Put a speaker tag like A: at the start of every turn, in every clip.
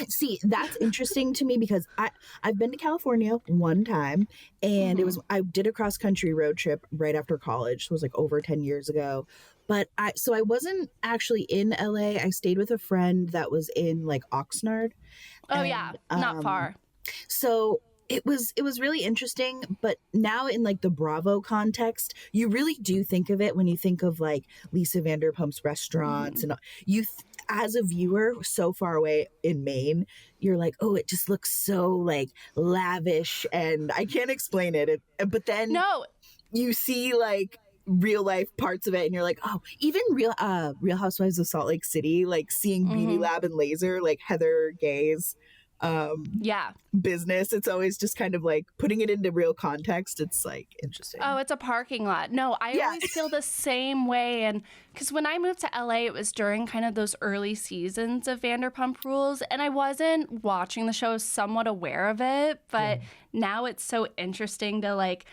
A: See, that's interesting to me because I've been to California one time, and I did a cross country road trip right after college. So it was like over 10 years ago. But I wasn't actually in LA. I stayed with a friend that was in like Oxnard.
B: Oh, yeah, not far.
A: So it was really interesting, but now in like the Bravo context, you really do think of it when you think of like Lisa Vanderpump's restaurants and as a viewer so far away in Maine, you're like, oh, it just looks so like lavish, and I can't explain it. But then you see like real life parts of it, and you're like, oh, even Real Housewives of Salt Lake City, like seeing Beauty Lab and Laser, like Heather Gay's business. It's always just kind of like putting it into real context. It's like interesting.
B: Oh, it's a parking lot. No, I always feel the same way. And because when I moved to LA, it was during kind of those early seasons of Vanderpump Rules, and I wasn't watching the show, somewhat aware of it, but now it's so interesting to like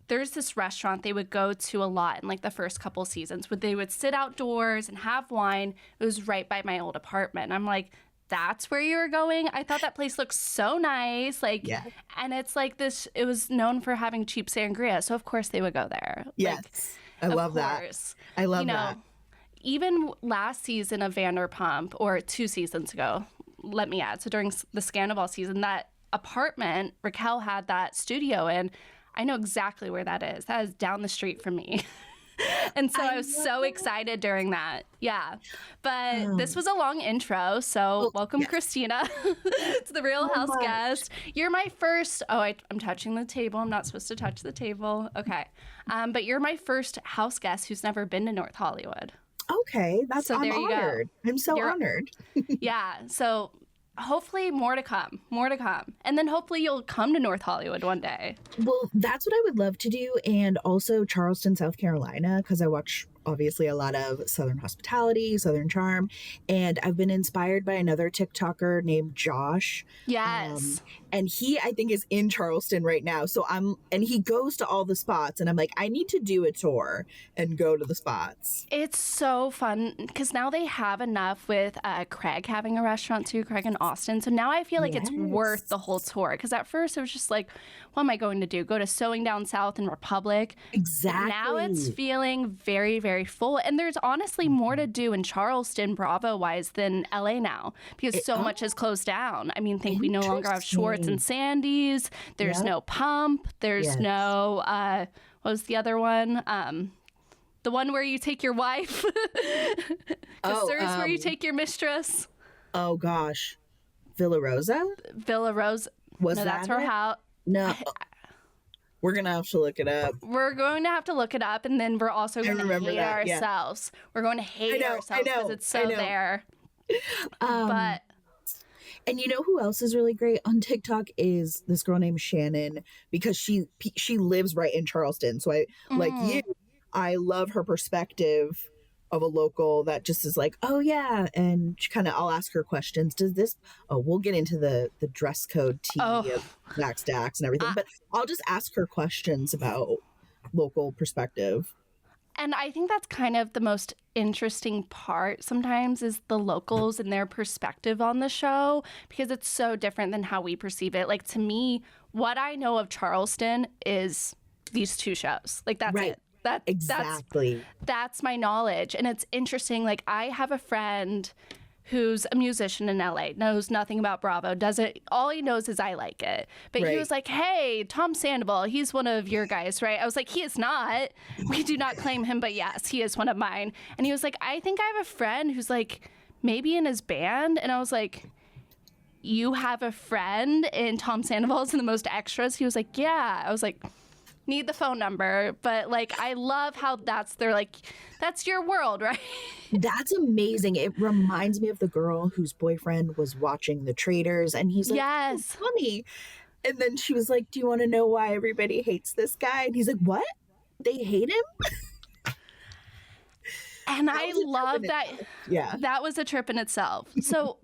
B: there's this restaurant they would go to a lot in like the first couple seasons where they would sit outdoors and have wine. It was right by my old apartment. I'm like, that's where you were going? I thought that place looked so nice. And it's like this, it was known for having cheap sangria. So of course they would go there.
A: Yes. I love that. I love that.
B: Even last season of Vanderpump, or 2 seasons ago, let me add. So during the Scandival season, that apartment Raquel had that studio in, I know exactly where that is. That is down the street from me. And so I was so excited during that. Yeah. But this was a long intro. So welcome, Christina, to the Real House guest. You're my first. I'm touching the table. I'm not supposed to touch the table. Okay. But you're my first house guest who's never been to North Hollywood.
A: Okay. I'm honored. I'm so honored.
B: Yeah. So hopefully more to come. And then hopefully you'll come to North Hollywood one day.
A: Well, that's what I would love to do. And also Charleston, South Carolina, because I watch obviously a lot of Southern hospitality, Southern charm. And I've been inspired by another TikToker named Josh.
B: Yes.
A: And he, I think, is in Charleston right now. And he goes to all the spots. And I'm like, I need to do a tour and go to the spots.
B: It's so fun because now they have enough with Craig having a restaurant too, Craig in Austin. So now I feel like it's worth the whole tour. Because at first it was just like, what am I going to do? Go to Sewing Down South and Republic?
A: Exactly.
B: Now it's feeling very, very full. And there's honestly more to do in Charleston, Bravo-wise, than LA now. Because so much has closed down. I mean, we no longer have Schwartz and Sandy's. There's no Pump. There's no, what was the other one? The one where you take your wife. There's where you take your mistress.
A: Oh, gosh. Villa Rosa?
B: That's her house.
A: No. We're going to have to look it up.
B: We're going to have to look it up, and then we're also going to hate ourselves. We're going to hate ourselves because it's so there. But...
A: And you know who else is really great on TikTok is this girl named Shannon, because she lives right in Charleston. So like you, I love her perspective of a local that just is like, oh yeah. And I'll ask her questions. We'll get into the dress code tea of Zach Stacks and everything, but I'll just ask her questions about local perspective.
B: And I think that's kind of the most interesting part sometimes is the locals and their perspective on the show, because it's so different than how we perceive it. Like, to me, what I know of Charleston is these 2 shows. Like, that's it. That's my knowledge. And it's interesting. Like, I have a friend who's a musician in LA, knows nothing about Bravo, all he knows is I like it. But he was like, hey, Tom Sandoval, he's one of your guys, right? I was like, he is not. We do not claim him, but yes, he is one of mine. And he was like, I think I have a friend who's like maybe in his band. And I was like, you have a friend in Tom Sandoval's in the Most Extras? He was like, yeah. I was like, need the phone number. But like, I love how that's your world, right?
A: That's amazing. It reminds me of the girl whose boyfriend was watching the Traitors, and he's like, yes, oh, funny. And then she was like, do you want to know why everybody hates this guy? And he's like, what? They hate him?
B: And
A: That
B: I
A: was a trip
B: love
A: in
B: that.
A: itself. Yeah.
B: That was a trip in itself. So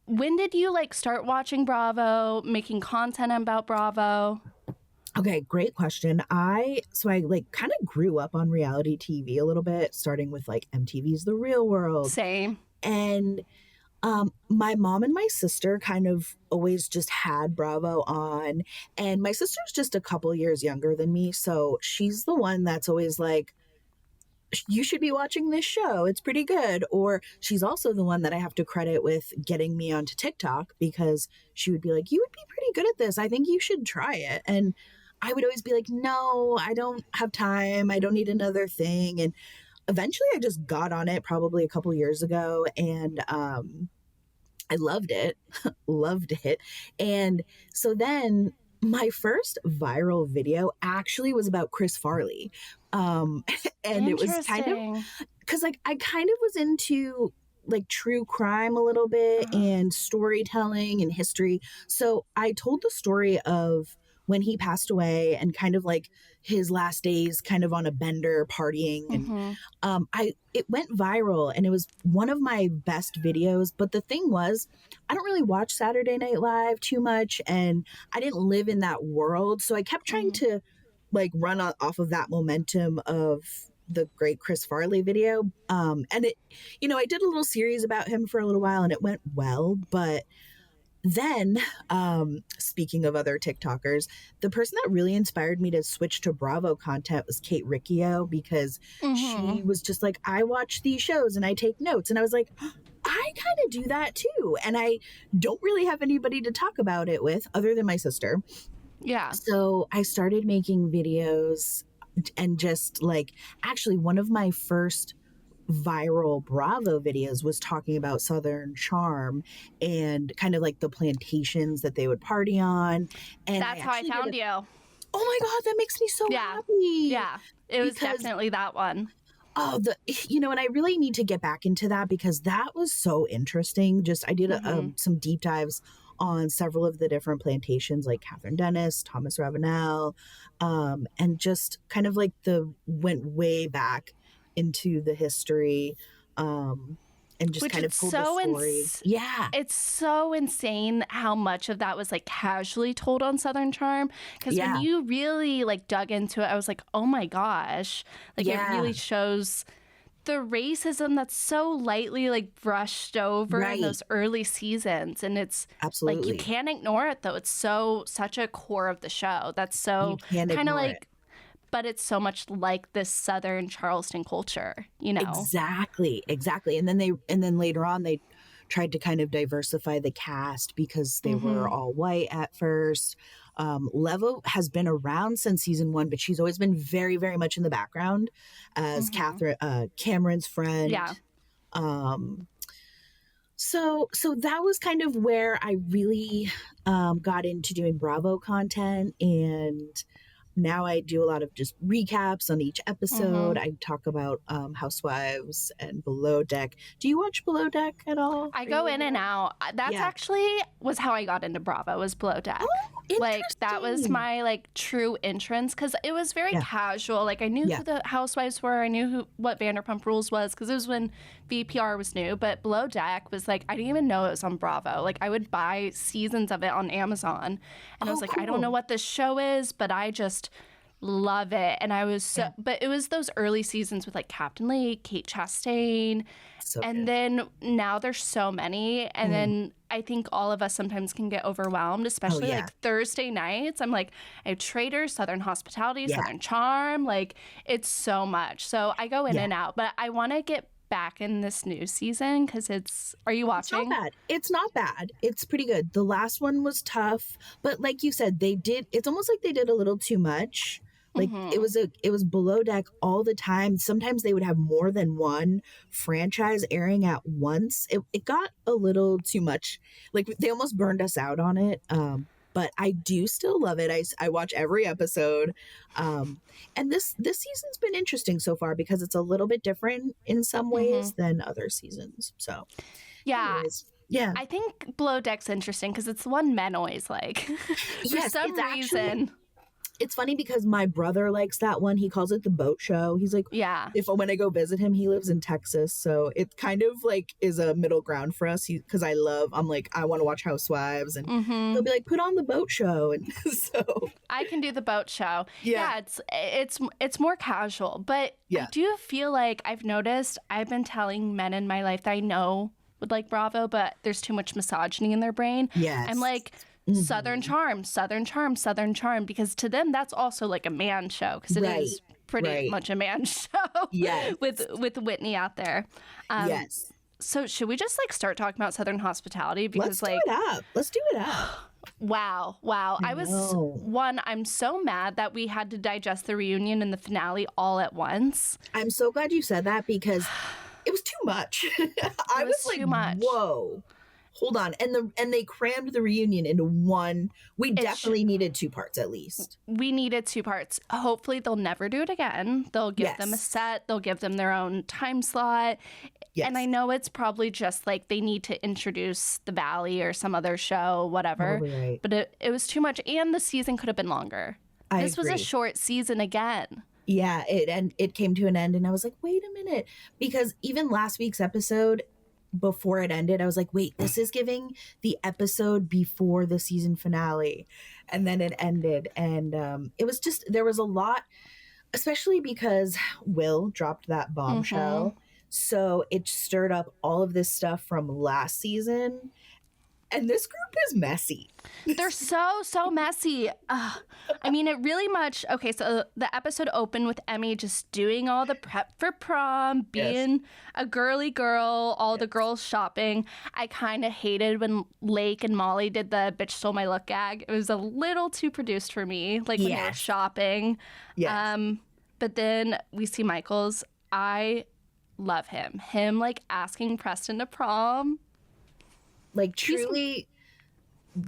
B: when did you like start watching Bravo, making content about Bravo?
A: Okay, great question. I like kind of grew up on reality TV a little bit, starting with like MTV's The Real World.
B: Same.
A: And my mom and my sister kind of always just had Bravo on. And my sister's just a couple years younger than me. So she's the one that's always like, you should be watching this show. It's pretty good. Or she's also the one that I have to credit with getting me onto TikTok because she would be like, you would be pretty good at this. I think you should try it. And I would always be like, no, I don't have time. I don't need another thing. And eventually I just got on it probably a couple years ago and I loved it, loved it. And so then my first viral video actually was about Chris Farley. Um, and it was kind of
B: Interesting.
A: because like I kind of was into like true crime a little bit and storytelling and history. So I told the story of when he passed away and kind of like his last days kind of on a bender partying and
B: Mm-hmm.
A: I it went viral and it was one of my best videos. But the thing was, I don't really watch Saturday Night Live too much, and I didn't live in that world, so I kept trying
B: Mm-hmm.
A: to like run off of that momentum of the great Chris Farley video. And it, I did a little series about him for a little while, and it went well, but then, speaking of other TikTokers, the person that really inspired me to switch to Bravo content was Kate Riccio because
B: Mm-hmm.
A: she was just like, I watch these shows and I take notes. And I was like, I kind of do that too. And I don't really have anybody to talk about it with other than my sister.
B: Yeah.
A: So I started making videos and just like, actually, one of my first viral Bravo videos was talking about Southern charm and kind of like the plantations that they would party on. And I
B: That's how I
A: actually did
B: found you.
A: oh my God, that makes me so
B: Yeah.
A: happy.
B: Yeah. It was
A: Because
B: definitely that one.
A: oh and I really need to get back into that because that was so interesting. Just I did
B: Mm-hmm.
A: some deep dives on several of the different plantations like Catherine Dennis, Thomas Ravenel, and just kind of like the went way back into the history, and just
B: Which
A: kind
B: it's
A: of told the story. Yeah,
B: it's so insane how much of that was like casually told on Southern Charm. Because when
A: yeah,
B: you really like dug into it, I was like, oh my gosh, like it
A: yeah,
B: really shows the racism that's so lightly like brushed over in
A: right.
B: those early seasons. And it's like you
A: Absolutely.
B: can't ignore it though. It's such a core of the show. That's
A: You
B: so
A: can't
B: kind of
A: ignore it.
B: like, but it's so much like this Southern Charleston culture, you know?
A: Exactly, exactly. And then later on they tried to kind of diversify the cast because they were
B: Mm-hmm.
A: all white at first. Leva has been around since season one, but she's always been very, very much in the background as
B: Mm-hmm.
A: Cameron's friend.
B: Yeah.
A: Um, so that was kind of where I really got into doing Bravo content, and now I do a lot of just recaps on each episode.
B: Mm-hmm.
A: I talk about Housewives and Below Deck. Do you watch Below Deck at all?
B: I
A: Are
B: go
A: you
B: in
A: into
B: and
A: that?
B: out. That's
A: Yeah.
B: actually was how I got into Bravo was Below
A: Oh,
B: Deck. Like that was
A: interesting.
B: my like true entrance because it was very
A: Yeah.
B: casual. Like I knew
A: Yeah.
B: who the housewives were. I knew what Vanderpump Rules was because it was when VPR was new. But Below Deck was like I didn't even know it was on Bravo. Like I would buy seasons of it on Amazon, and I was
A: Oh,
B: like I don't know
A: cool.
B: what this show is, but I just love it. And I was so,
A: Yeah.
B: but it was those early seasons with like Captain Lee, Kate Chastain.
A: So
B: And
A: good.
B: then now there's so many. And
A: Mm.
B: then I think all of us sometimes can get overwhelmed,
A: Oh,
B: especially
A: yeah.
B: like Thursday nights. I'm like, I have Traitors, Southern Hospitality,
A: Yeah.
B: Southern Charm. Like, it's so much. So I go in
A: Yeah.
B: and out. But I want to get back in this new season because are you
A: It's not
B: watching?
A: bad. It's not bad. It's pretty good. The last one was tough, but like you said, it's almost like they did a little too much. Like
B: Mm-hmm.
A: it was Below Deck all the time. Sometimes they would have more than one franchise airing at once. It got a little too much. Like they almost burned us out on it. But I do still love it. I watch every episode. And this season's been interesting so far because it's a little bit different in some
B: Mm-hmm.
A: ways than other seasons. So
B: Yeah.
A: anyways. Yeah.
B: I think Below Deck's interesting because it's the one men always like. For
A: Yes,
B: some
A: it's
B: reason.
A: actually, it's funny because my brother likes that one. He calls it the boat show. He's like,
B: Yeah.
A: if when I go visit him, he lives in Texas, so it kind of like is a middle ground for us. Because I'm like, I want to watch Housewives, and he'll be like, put on the boat show, and so
B: I can do the boat show.
A: Yeah.
B: It's more casual, but I
A: Yeah.
B: do feel like I've noticed I've been telling men in my life that I know would like Bravo, but there's too much misogyny in their brain.
A: Yes.
B: I'm like, Southern Charm, Southern Charm, Southern Charm, because to them that's also like a man show because it
A: Right.
B: is pretty
A: Right.
B: much a man show.
A: Yes.
B: with Whitney out there.
A: Yes.
B: So should we just like start talking about Southern hospitality? Because
A: Let's do it up.
B: wow. I'm so mad that we had to digest the reunion and the finale all at once.
A: I'm so glad you said that because it was too much. I was like,
B: too much.
A: whoa, hold on. And they crammed the reunion into one. We definitely needed 2 parts at least.
B: We needed 2 parts. Hopefully they'll never do it again. They'll give them a
A: Yes.
B: set. They'll give them their own time slot.
A: Yes.
B: And I know it's probably just like they need to introduce the Valley or some other show, whatever.
A: Probably right.
B: But it was too much. And the season could have been longer. This was a
A: agree.
B: short season again.
A: Yeah, it came to an end and I was like, wait a minute. Because even last week's episode, before it ended, I was like, wait, this is giving the episode before the season finale. And then it ended. And it was just, there was a lot, especially because Will dropped that bombshell. So it stirred up all of this stuff from last season. And this group is messy.
B: They're so messy. I mean, it really much. Okay, so the episode opened with Emmy just doing all the prep for prom, being a girly girl, all the girls shopping. I kind of hated when Lake and Molly did the bitch stole my look gag. It was a little too produced for me, like when they were shopping.
A: Yes.
B: But then we see Michael's. I love him. Him like asking Preston to prom.
A: Like truly,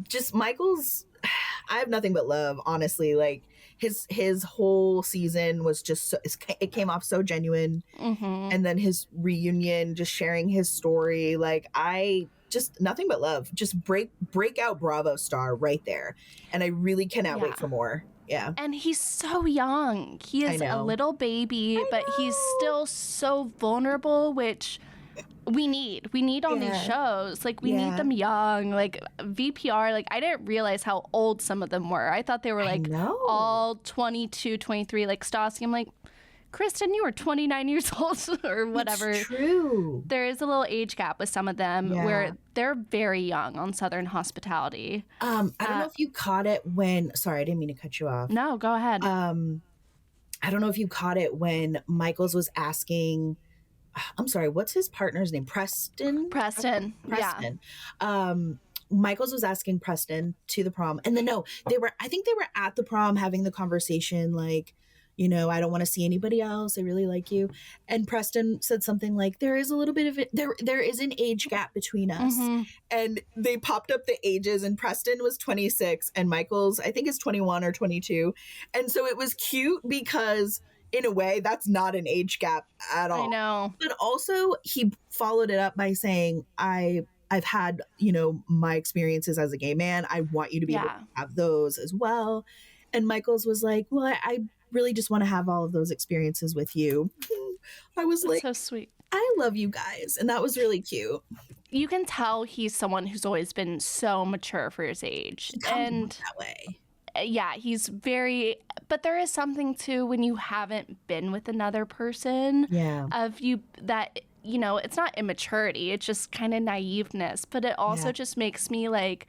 A: just Michael's. I have nothing but love, honestly. Like his whole season was just so, it came off so genuine, and then his reunion, just sharing his story. Like I just nothing but love. Just break out Bravo star right there, and I really cannot wait for more. Yeah.
B: And he's so young. He is a little baby, but he's still so vulnerable, which we need. We need on these shows. Like, we need them young. Like, VPR, like, I didn't realize how old some of them were. I thought they were, like, all 22, 23. Like, Stassi, I'm like, Kristen, you were 29 years old or whatever.
A: It's true.
B: There is a little age gap with some of them where they're very young on Southern Hospitality.
A: I don't know if you caught it when... Sorry, I didn't mean to cut you off.
B: No, go ahead.
A: I don't know if you caught it when Michaels was asking... I'm sorry, what's his partner's name? Preston?
B: Preston.
A: Yeah. Michaels was asking Preston to the prom. And then I think they were at the prom having the conversation like, you know, I don't want to see anybody else. I really like you. And Preston said something like, there is a little bit of it. There is an age gap between us. And they popped up the ages and Preston was 26 and Michaels, I think is 21 or 22. And so it was cute because in a way, that's not an age gap at all.
B: I know.
A: But also, he followed it up by saying, I've had, you know, my experiences as a gay man. I want you to be able to have those as well. And Michaels was like, well, I really just want to have all of those experiences with you. I was like,
B: so sweet.
A: I love you guys. And that was really cute.
B: You can tell he's someone who's always been so mature for his age. And
A: that way.
B: Yeah, he's very, but there is something too when you haven't been with another person of you that, you know, it's not immaturity, it's just kind of naiveness, but it also just makes me like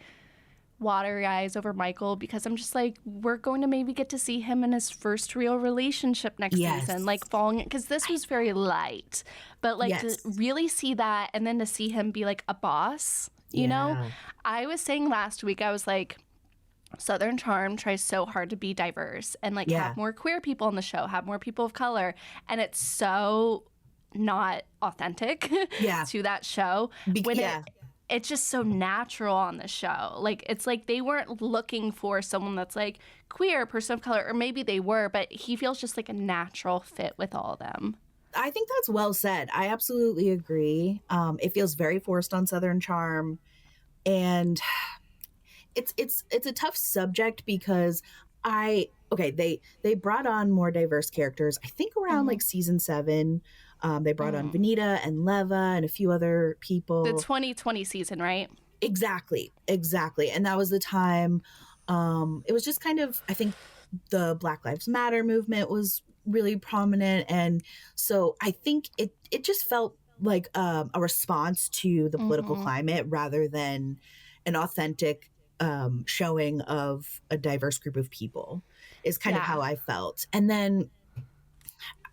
B: watery eyes over Michael because I'm just like, we're going to maybe get to see him in his first real relationship next season, like falling, because this was very light, but like to really see that and then to see him be like a boss, you know, I was saying last week, I was like, Southern Charm tries so hard to be diverse and like have more queer people on the show, have more people of color, and it's so not authentic to that show. It's just so natural on the show. Like it's like they weren't looking for someone that's like queer, person of color, or maybe they were, but he feels just like a natural fit with all of them.
A: I think that's well said. I absolutely agree. It feels very forced on Southern Charm, and it's a tough subject because they brought on more diverse characters. I think around
B: Mm-hmm.
A: like season 7, they brought on Vanita and Leva and a few other
B: The
A: people.
B: 2020 season, right?
A: Exactly, and that was the time. It was just kind of, I think the Black Lives Matter movement was really prominent, and so I think it just felt like a response to the political
B: Mm-hmm.
A: climate rather than an authentic showing of a diverse group of people. Is kind of
B: Yeah.
A: how I felt. And then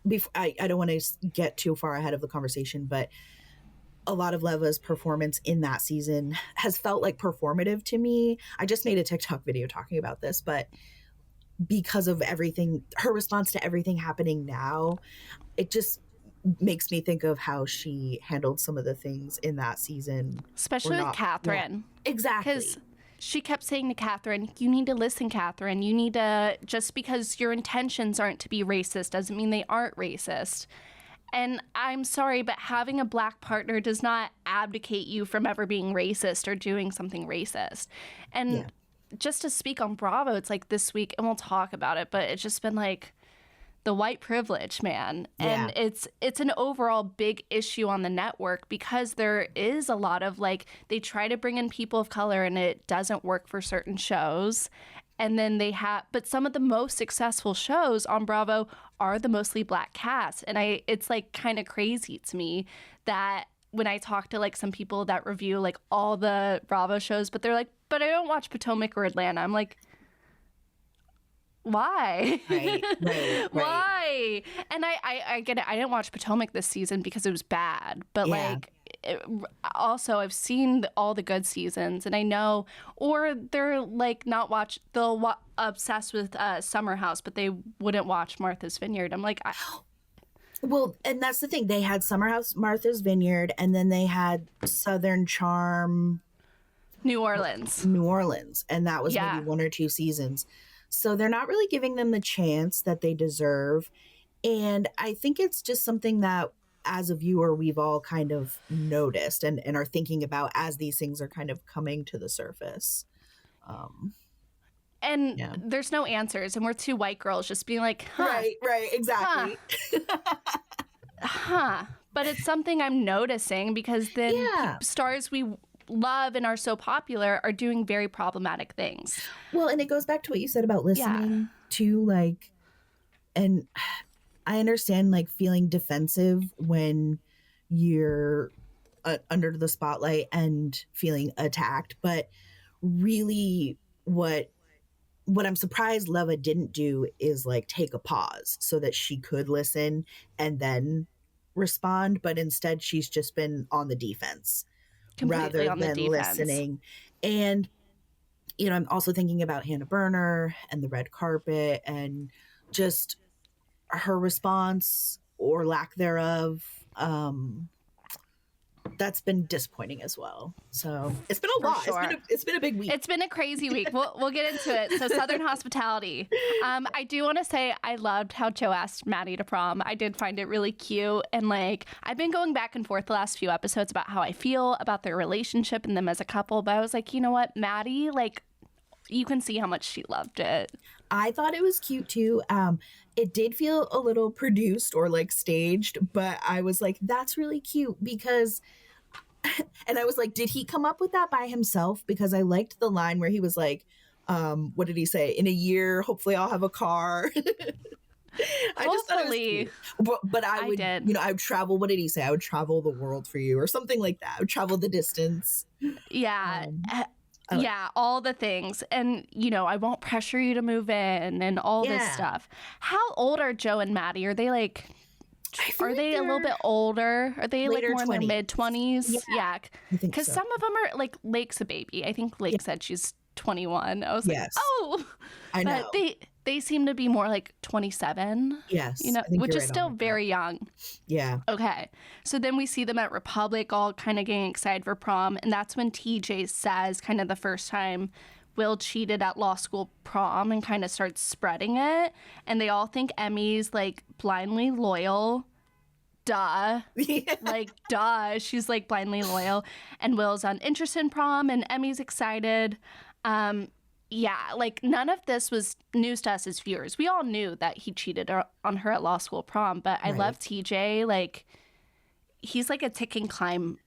A: before, I don't want to get too far ahead of the conversation, but a lot of Leva's performance in that season has felt like performative to me. I just made a TikTok video talking about this, but because of everything, her response to everything happening now, it just makes me think of how she handled some of the things in that season were
B: Especially with
A: not, yeah,
B: Catherine. Because
A: exactly.
B: she kept saying to Catherine, you need to listen, Catherine. You need to, just because your intentions aren't to be racist doesn't mean they aren't racist. And I'm sorry, but having a black partner does not abdicate you from ever being racist or doing something racist.
A: Yeah.
B: And just to speak on Bravo, it's like this week, and we'll talk about it, but it's just been like the white privilege, man.
A: Yeah.
B: And it's an overall big issue on the network because there is a lot of like they try to bring in people of color and it doesn't work for certain shows. And then they have, but some of the most successful shows on Bravo are the mostly black cast. And it's like kind of crazy to me that when I talk to like some people that review like all the Bravo shows, but they're like, but I don't watch Potomac or Atlanta. I'm like, why?
A: Right.
B: Why? And I get it. I didn't watch Potomac this season because it was bad. But
A: Yeah.
B: like, also I've seen all the good seasons, and I know, or they're like not watch. They'll obsessed with Summer House, but they wouldn't watch Martha's Vineyard. I'm like,
A: Well, and that's the thing. They had Summer House, Martha's Vineyard, and then they had Southern Charm,
B: New Orleans.
A: New Orleans, and that was maybe
B: Yeah.
A: 1 or 2 seasons. So they're not really giving them the chance that they deserve. And I think it's just something that as a viewer, we've all kind of noticed and are thinking about as these things are kind of coming to the surface. Um,
B: And
A: yeah.
B: there's no answers, and we're two white girls just being like, huh,
A: Right, exactly.
B: huh. But it's something I'm noticing because then
A: Yeah.
B: stars we love and are so popular are doing very problematic things.
A: Well, and it goes back to what you said about listening to, like, and I understand like feeling defensive when you're under the spotlight and feeling attacked, but really what I'm surprised Leva didn't do is like take a pause so that she could listen and then respond, but instead she's just been on the defense
B: Completely
A: rather
B: on the
A: than
B: defense.
A: listening. And I'm also thinking about Hannah Berner and the red carpet and just her response or lack thereof. That's been disappointing as well. So it's been a lot.
B: Sure.
A: It's been a big week.
B: It's been a crazy week. We'll get into it. So Southern Hospitality. I do want to say I loved how Joe asked Maddie to prom. I did find it really cute. And like, I've been going back and forth the last few episodes about how I feel about their relationship and them as a couple. But I was like, you know what, Maddie, like, you can see how much she loved it.
A: I thought it was cute too. It did feel a little produced or like staged, but I was like, that's really cute because, and I was like, did he come up with that by himself? Because I liked the line where he was like, what did he say? In a year, hopefully I'll have a car. I just thought it was cute. But I would,
B: did.
A: I would travel. What did he say? I would travel the world for you or something like that. I would travel the distance.
B: Yeah. Yeah, all the things. And, I won't pressure you to move in and all this stuff. How old are Joe and Maddie? Are they like, are they a little bit older? Are they like more in their mid-20s? Yeah. Because
A: so.
B: some of them are like, Lake's a baby. I think Lake said she's 21. I was like, oh.
A: I know.
B: But they seem to be more like 27.
A: Yes.
B: Which is still very young.
A: Yeah.
B: Okay. So then we see them at Republic all kind of getting excited for prom. And that's when TJ says kind of the first time Will cheated at law school prom and kind of starts spreading it. And they all think Emmy's like blindly loyal duh.
A: Yeah.
B: Like, duh. She's like blindly loyal. And Will's uninterested in prom, and Emmy's excited. Yeah, like none of this was news to us as viewers. We all knew that he cheated on her at law school prom, but I love TJ. Like, he's like a ticking time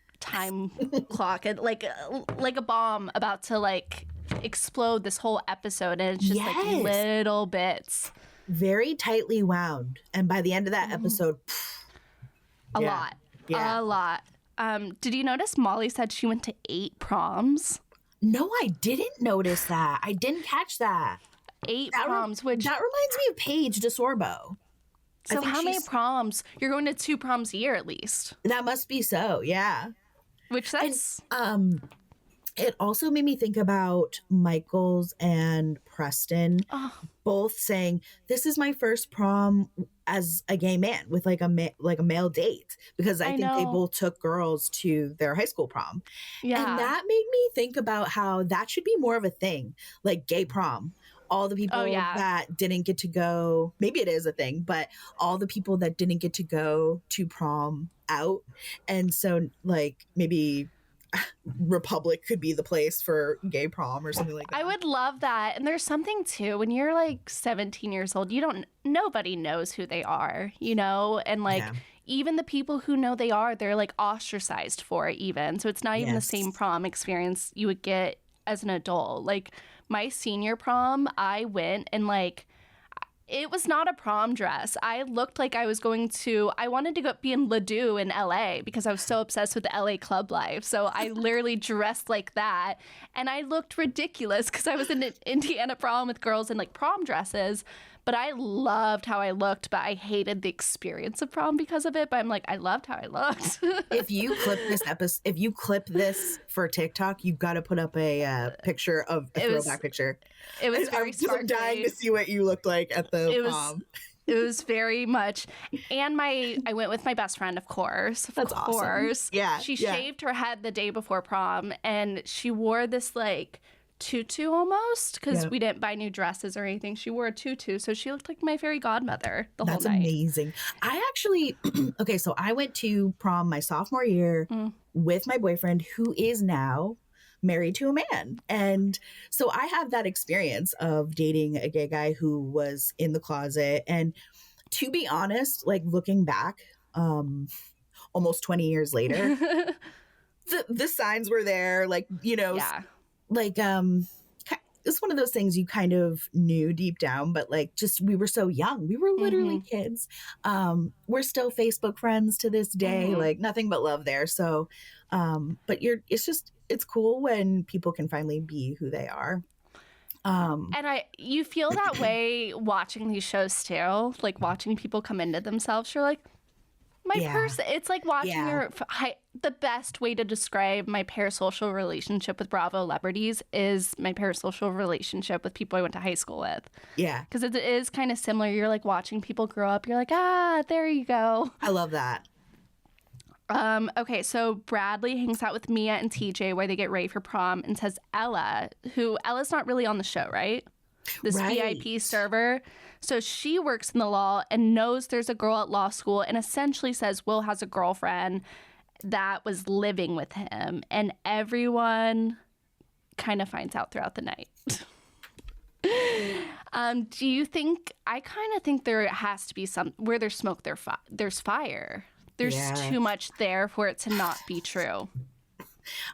B: clock, and like a bomb about to like explode this whole episode, and it's just like little bits.
A: Very tightly wound. And by the end of that episode,
B: a lot. Did you notice Molly said she went to 8 proms?
A: No, I didn't notice that. I didn't catch that.
B: 8 proms, which...
A: That reminds me of Paige DeSorbo.
B: So how many proms? You're going to 2 proms a year at least.
A: That must be so, yeah.
B: Which that's...
A: And, it also made me think about Michaels and Preston both saying, this is my first prom as a gay man with like a male date, because I think they both took girls to their high school prom. Yeah. And that made me think about how that should be more of a thing, like gay prom. All the people that didn't get to go, maybe it is a thing, but all the people that didn't get to go to prom out. And so like maybe Republic could be the place for gay prom or something like that.
B: I would love that. And there's something too, when you're like 17 years old, nobody knows who they are, you know? And like even the people who know they are, they're like ostracized for it even. So it's not even the same prom experience you would get as an adult. Like my senior prom, I went and like, it was not a prom dress. I looked like I was I wanted to go be in Ladue in LA because I was so obsessed with the LA club life. So I literally dressed like that. And I looked ridiculous because I was in an Indiana prom with girls in like prom dresses. But I loved how I looked, but I hated the experience of prom because of it. But I'm like, I loved how I looked.
A: If you clip this for TikTok, you've got to put up a picture of a throwback picture.
B: It was very
A: I'm dying to see what you looked like at the prom.
B: It was very much, and I went with my best friend, of course.
A: That's awesome. Yeah,
B: she shaved her head the day before prom, and she wore this like tutu almost, because we didn't buy new dresses or anything. She wore a tutu, so she looked like my fairy godmother the whole night.
A: That's amazing. I actually, okay, so I went to prom my sophomore year with my boyfriend, who is now married to a man. And so I have that experience of dating a gay guy who was in the closet. And to be honest, like looking back, almost 20 years later, the signs were there, like, you know, like, it's one of those things you kind of knew deep down, but like, just, we were so young. We were literally kids. We're still Facebook friends to this day, like nothing but love there. So, but it's cool when people can finally be who they are.
B: And you feel that way watching these shows too, like watching people come into themselves. You're like, it's like watching the best way to describe my parasocial relationship with Bravo celebrities is my parasocial relationship with people I went to high school with. Yeah. Because it is kind of similar. You're like watching people grow up. You're like, there you go.
A: I love that.
B: Okay, so Bradley hangs out with Mia and TJ where they get ready for prom and says Ella's not really on the show, right? This VIP server. So she works in the law and knows there's a girl at law school and essentially says Will has a girlfriend that was living with him. And everyone kind of finds out throughout the night. Do you think, I kind of think there has to be where there's smoke, there's fire. There's too much there for it to not be true.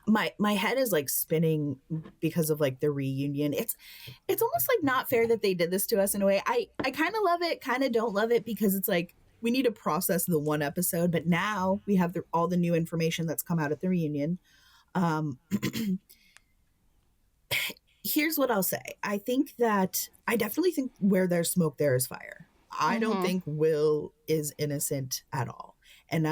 A: My head is like spinning because of like the reunion. It's almost like not fair that they did this to us in a way. I kind of love it, kind of don't love it, because it's like we need to process the one episode, but now we have all the new information that's come out at the reunion. Here's what I'll say. I definitely think where there's smoke, there is fire. I don't think Will is innocent at all. And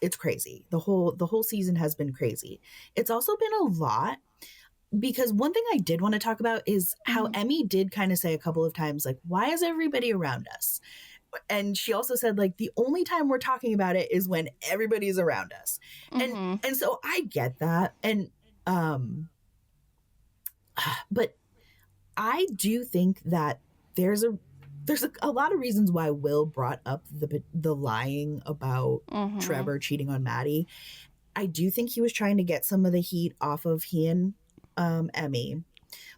A: it's crazy. The whole season has been crazy. It's also been a lot, because one thing I did want to talk about is how Emmy did kind of say a couple of times, like, why is everybody around us? And she also said, like, the only time we're talking about it is when everybody's around us. And so I get that. And but I do think that there's there's a lot of reasons why Will brought up the lying about Trevor cheating on Maddie. I do think he was trying to get some of the heat off of he and Emmy.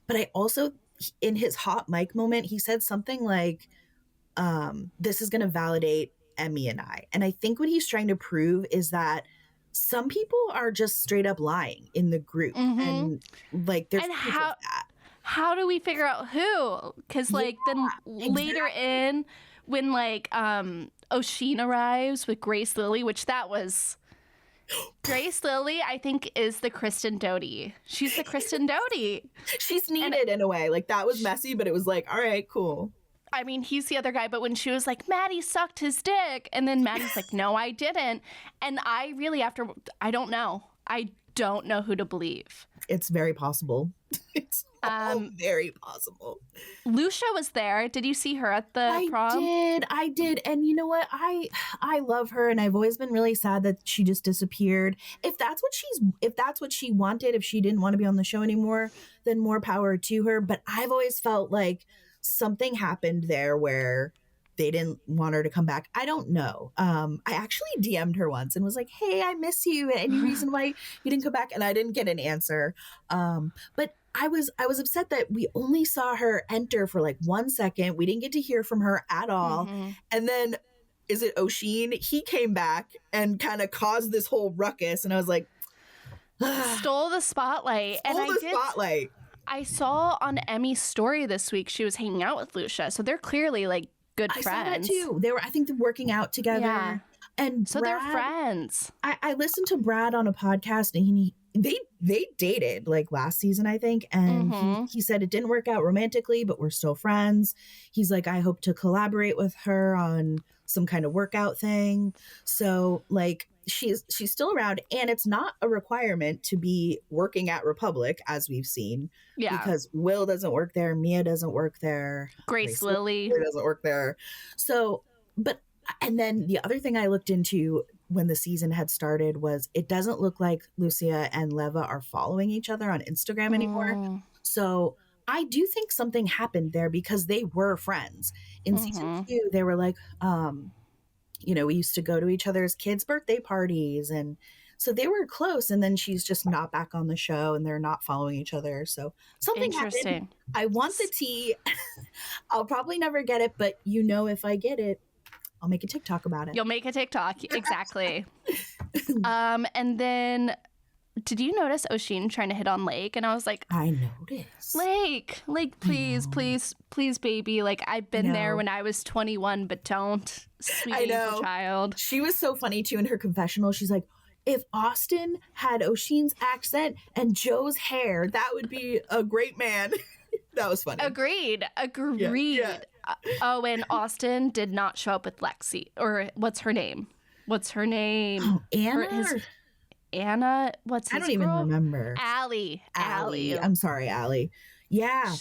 A: But I also, in his hot mic moment, he said something like, this is going to validate Emmy and I. And I think what he's trying to prove is that some people are just straight up lying in the group. And like, there's proof of that.
B: How do we figure out who? Because like then later in when like O'Sheen arrives with Grace Lilly, which that was Grace Lilly, I think, is the Kristen Doty. She's the Kristen Doty.
A: She's needed in a way. Like, that was messy, but it was like, all right, cool.
B: I mean, he's the other guy, but when she was like, Maddie sucked his dick, and then Maddie's like, no, I didn't. And I really, I don't know. I don't know who to believe.
A: It's very possible. It's very possible.
B: Lucia was there. Did you see her at the prom?
A: I did. And you know what? I love her, and I've always been really sad that she just disappeared. If that's what she wanted, if she didn't want to be on the show anymore, then more power to her. But I've always felt like something happened there where they didn't want her to come back. I don't know. I actually DM'd her once and was like, hey, I miss you. Any reason why you didn't come back? And I didn't get an answer. But I was upset that we only saw her enter for like 1 second. We didn't get to hear from her at all. And then, is it O'Sheen? He came back and kind of caused this whole ruckus. And I was like,
B: stole the spotlight.
A: Spotlight.
B: I saw on Emmy's story this week, she was hanging out with Lucia. So they're clearly like good friends.
A: I saw that too. I think they're working out together.
B: Yeah.
A: And
B: so
A: Brad,
B: they're friends.
A: I listened to Brad on a podcast, and they dated like last season, I think. And he said it didn't work out romantically, but we're still friends. He's like, I hope to collaborate with her on some kind of workout thing. So like, she's still around, and it's not a requirement to be working at Republic, as we've seen. Yeah. Because Will doesn't work there, Mia doesn't work there,
B: Grace Lilly
A: doesn't work there. So, and then the other thing I looked into when the season had started was it doesn't look like Lucia and Leva are following each other on Instagram anymore. So I do think something happened there, because they were friends. In season 2, they were like, we used to go to each other's kids' birthday parties. And so they were close. And then she's just not back on the show, and they're not following each other. So something happened. I want the tea. I'll probably never get it, but if I get it, I'll make a TikTok about it.
B: You'll make a TikTok. Exactly. And then did you notice O'Sheen trying to hit on Lake? And I was like,
A: I noticed. Lake,
B: please, baby. Like, I've been there when I was 21, but don't. Sweet angel child.
A: She was so funny too in her confessional. She's like, if Austin had O'Sheen's accent and Joe's hair, that would be a great man. That was funny.
B: Agreed.
A: Yeah.
B: Oh, and Austin did not show up with Lexi. Or what's her name?
A: Oh, Anna?
B: Anna? What's his
A: I don't even remember.
B: Allie.
A: I'm sorry, Allie. Yeah.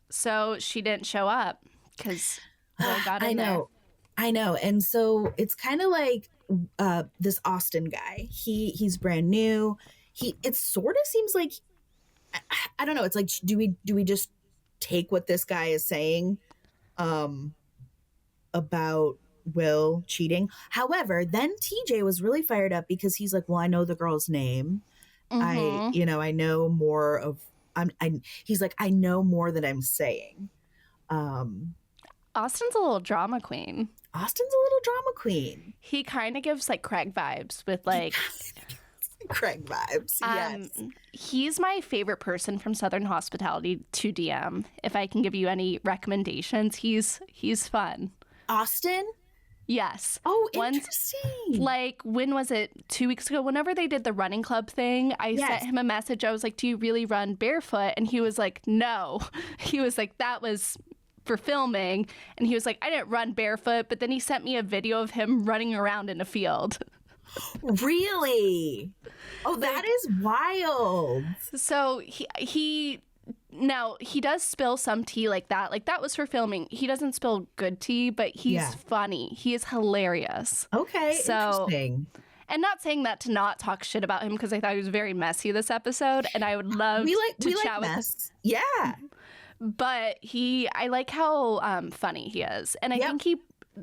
B: So she didn't show up because Will got in there.
A: I know. And so it's kind of like this Austin guy. He's brand new. It sort of seems like, I don't know. It's like, do we just take what this guy is saying about Will cheating? However, then TJ was really fired up because he's like, well, I know the girl's name. I know more of, he's like, I know more than I'm saying.
B: Austin's a little drama queen. He kind of gives like Craig vibes with like
A: Craig vibes. Yes.
B: He's my favorite person from Southern Hospitality to DM. If I can give you any recommendations, he's fun.
A: Austin?
B: Yes.
A: Oh, interesting.
B: Like, when was it? 2 weeks ago? Whenever they did the running club thing, I sent him a message. I was like, do you really run barefoot? And he was like, no. He was like, that was for filming. And he was like, I didn't run barefoot. But then he sent me a video of him running around in a field.
A: Really? Oh, that is wild.
B: So he now he does spill some tea like that. Like, that was for filming. He doesn't spill good tea, but he's funny. He is hilarious.
A: Okay, interesting.
B: And not saying that to not talk shit about him, because I thought he was very messy this episode, and I would love to chat with him.
A: Yeah.
B: But I like how funny he is. And I think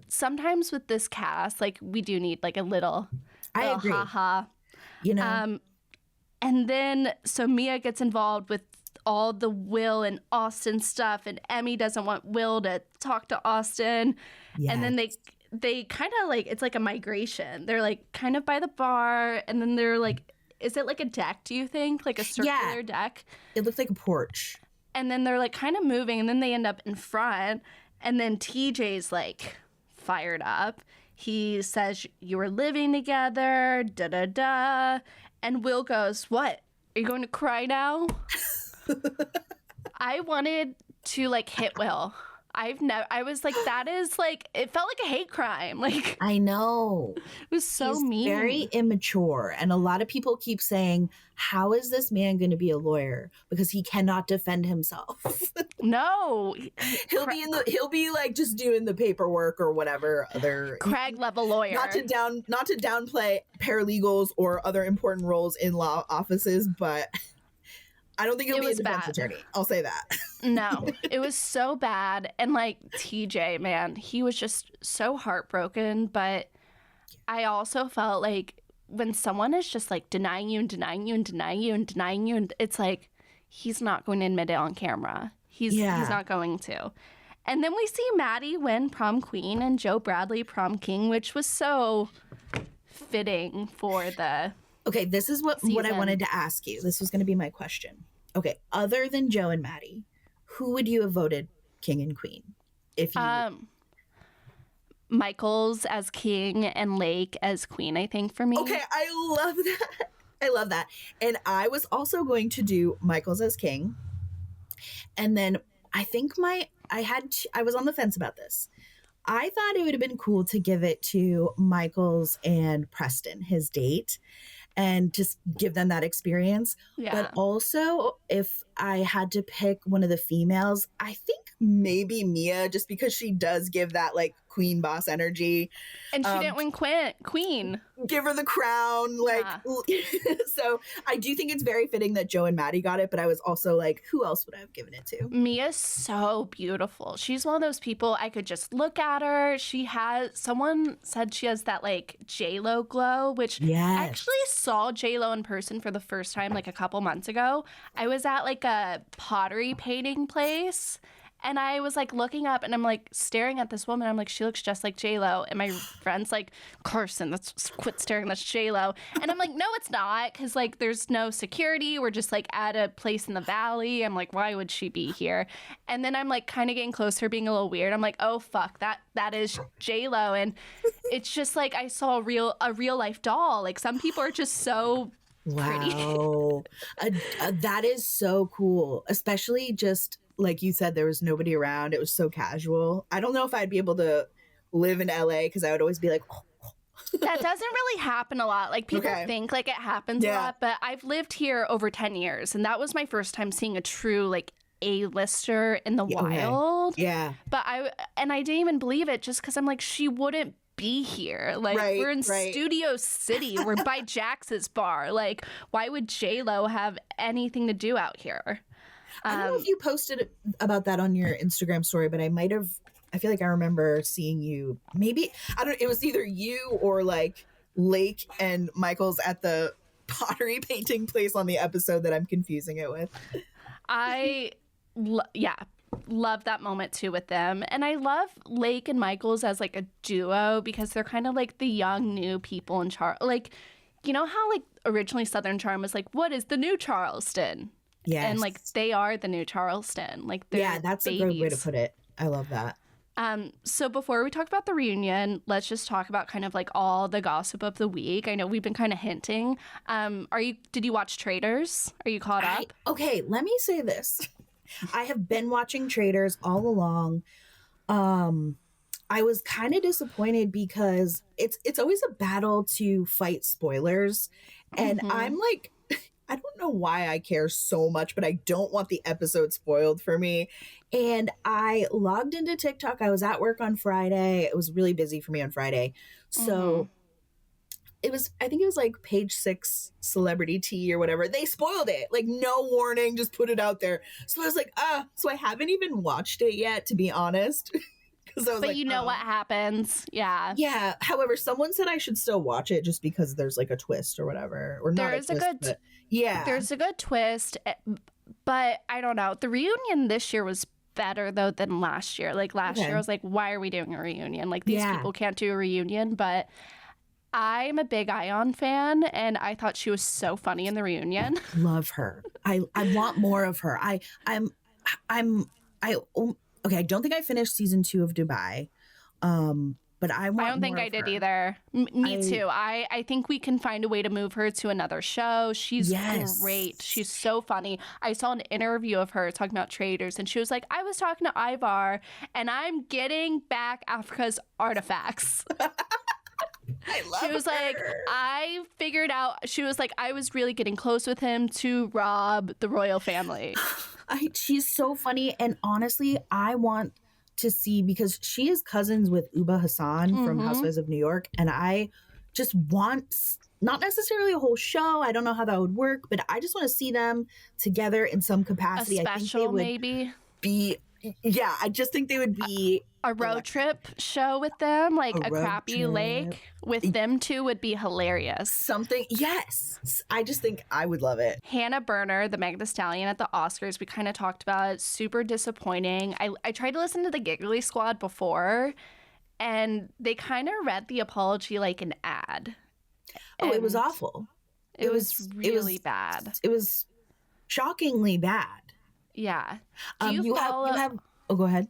B: sometimes with this cast, like we do need like a little
A: I agree.
B: haha.
A: You know?
B: And then, so Mia gets involved with all the Will and Austin stuff, and Emmy doesn't want Will to talk to Austin.
A: Yes.
B: And then they kind of like, it's like a migration. They're like kind of by the bar, and then they're like, is it like a deck, do you think? Like a circular deck?
A: It looks like a porch.
B: And then they're like kind of moving, and then they end up in front, and then TJ's like fired up. He says, you were living together, da-da-da. And Will goes, what? Are you going to cry now? I wanted to like hit Will. I was like, that is like, it felt like a hate crime. Like,
A: I know.
B: It was so mean.
A: Very immature. And a lot of people keep saying, how is this man going to be a lawyer? Because he cannot defend himself.
B: No.
A: He'll be like just doing the paperwork or whatever other
B: Craig level lawyer.
A: Not to downplay paralegals or other important roles in law offices, but I don't think he'll be a defense attorney. I'll say that.
B: No, it was so bad. And like TJ, man, he was just so heartbroken. But I also felt like when someone is just like denying you and denying you and denying you and denying you, and it's like, he's not going to admit it on camera. He's not going to. And then we see Maddie win prom queen and Joe Bradley prom king, which was so fitting for the
A: Okay, this is what I wanted to ask you. This was going to be my question. Okay, other than Joe and Maddie, who would you have voted king and queen? If you
B: Michaels as king and Lake as queen, I think, for me.
A: Okay, I love that. I love that. And I was also going to do Michaels as king. And then I think I was on the fence about this. I thought it would have been cool to give it to Michaels and Preston, his date, and just give them that experience.
B: Yeah.
A: But also, if I had to pick one of the females, I think maybe Mia, just because she does give that like queen boss energy.
B: And she didn't win queen.
A: Give her the crown. Like, so I do think it's very fitting that Joe and Maddie got it, but I was also like, who else would I have given it to?
B: Mia's so beautiful. She's one of those people I could just look at her. Someone said she has that like J-Lo glow, which I actually saw J-Lo in person for the first time like a couple months ago. I was at like a pottery painting place, and I was like looking up and I'm like staring at this woman. I'm like, she looks just like J-Lo. And my friend's like, Carson, quit staring, that's J-Lo. And I'm like, no, it's not. Because like there's no security. We're just like at a place in the valley. I'm like, why would she be here? And then I'm like kind of getting closer, being a little weird. I'm like, oh, fuck, that is J-Lo. And it's just like I saw a real life doll. Like some people are just so pretty.
A: Wow. That is so cool. Especially just like you said, there was nobody around. It was so casual. I don't know if I'd be able to live in LA because I would always be like,
B: That doesn't really happen a lot. Like people think like it happens a lot, but I've lived here over 10 years, and that was my first time seeing a true like A-lister in the wild.
A: Yeah.
B: But I didn't even believe it just because I'm like, she wouldn't be here. Like we're in Studio City. We're by Jax's bar. Like why would J-Lo have anything to do out here?
A: I don't know if you posted about that on your Instagram story, but I feel like I remember seeing you, maybe, it was either you or like Lake and Michaels at the pottery painting place on the episode that I'm confusing it with.
B: Love that moment too with them. And I love Lake and Michaels as like a duo because they're kind of like the young new people in like, you know how like originally Southern Charm was like, what is the new Charleston?
A: Yes.
B: And like they are the new Charleston. Like they're
A: that's
B: babies.
A: a good way to put it. I love that.
B: So before we talk about the reunion, let's just talk about kind of like all the gossip of the week. I know we've been kind of hinting. Did you watch Traitors? Are you caught up?
A: Okay, let me say this. I have been watching Traitors all along. I was kind of disappointed because it's always a battle to fight spoilers. And I'm like, I don't know why I care so much, but I don't want the episode spoiled for me. And I logged into TikTok. I was at work on Friday. It was really busy for me on Friday. So I think it was like page 6 celebrity tea or whatever. They spoiled it. Like no warning, just put it out there. So I was like, so I haven't even watched it yet, to be honest. Because I was
B: But
A: like,
B: you know what happens. Yeah.
A: yeah. However, someone said I should still watch it just because there's like a twist or whatever. Or not a twist, but yeah.
B: There's a good twist, but I don't know. The reunion this year was better though than last year. Like last year I was like, why are we doing a reunion? Like these people can't do a reunion, but I'm a big Ion fan, and I thought she was so funny in the reunion.
A: Love her. I want more of her. Okay. I don't think I finished season 2 of Dubai, but I want.
B: I don't think I did either. Me too. I think we can find a way to move her to another show. She's great. She's so funny. I saw an interview of her talking about Traitors, and she was like, I was talking to Ivar, and I'm getting back Africa's artifacts.
A: I love
B: She was
A: her.
B: like, I figured out, she was like, I was really getting close with him to rob the royal family.
A: She's so funny. And honestly, I want to see, because she is cousins with Uba Hassan from Housewives of New York. And I just want, not necessarily a whole show. I don't know how that would work, but I just want to see them together in some capacity.
B: A special,
A: I think they would
B: maybe?
A: Yeah, I just think they would be
B: a road trip show with them, like a crappy lake with them two would be hilarious.
A: Something, yes. I just think I would love it.
B: Hannah Berner, the Meg Thee Stallion at the Oscars, we kind of talked about it. Super disappointing. I tried to listen to the Giggly Squad before, and they kind of read the apology like an ad.
A: Oh, it was awful.
B: It was really bad.
A: It was shockingly bad.
B: Yeah.
A: You have. Oh, go ahead.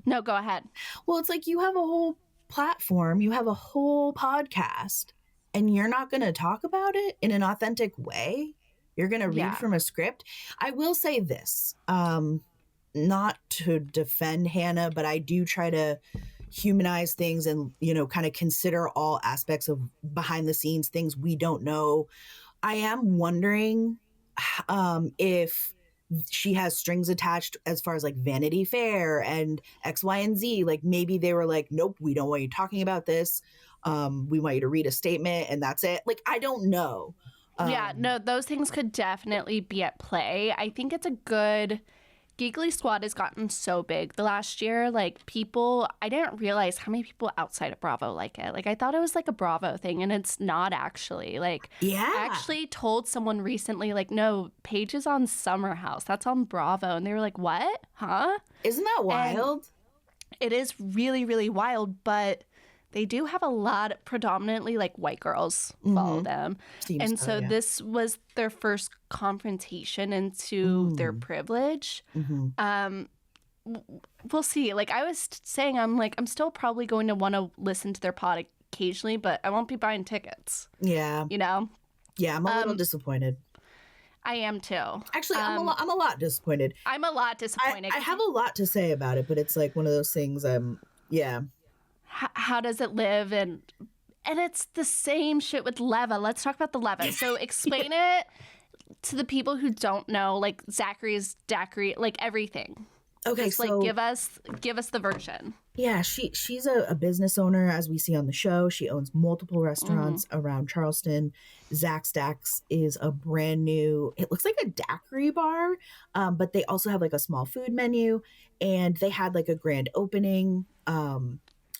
B: No, go ahead.
A: Well, it's like you have a whole platform, you have a whole podcast, and you're not going to talk about it in an authentic way. You're going to read from a script. I will say this, not to defend Hannah, but I do try to humanize things and, kind of consider all aspects of behind the scenes things we don't know. I am wondering if she has strings attached as far as like Vanity Fair and X, Y, and Z. Like maybe they were like, nope, we don't want you talking about this. We want you to read a statement and that's it. Like, I don't know.
B: Yeah, no, those things could definitely be at play. I think it's a good... Giggly Squad has gotten so big the last year. Like people, I didn't realize how many people outside of Bravo like it. Like I thought it was like a Bravo thing, and it's not actually. Like, I actually told someone recently, like, no, Paige is on Summer House. That's on Bravo, and they were like, what? Huh?
A: Isn't that wild?
B: And it is really, really wild, but they do have a lot, predominantly like white girls follow them. So this was their first confrontation into their privilege. We'll see. Like I was saying, I'm still probably going to want to listen to their pod occasionally, but I won't be buying tickets.
A: Yeah.
B: Yeah,
A: I'm a little disappointed.
B: I am too.
A: Actually, I'm a lot disappointed.
B: I'm a lot disappointed.
A: I have a lot to say about it, but it's like one of those things.
B: How does it live? And it's the same shit with Leva. Let's talk about the Leva. So explain it to the people who don't know, like Zachary's daiquiri, like everything.
A: Okay,
B: just
A: so
B: like give us the version.
A: Yeah, she's a business owner, as we see on the show. She owns multiple restaurants around Charleston. Zach Stacks is a brand new, it looks like a daiquiri bar, but they also have like a small food menu, and they had like a grand opening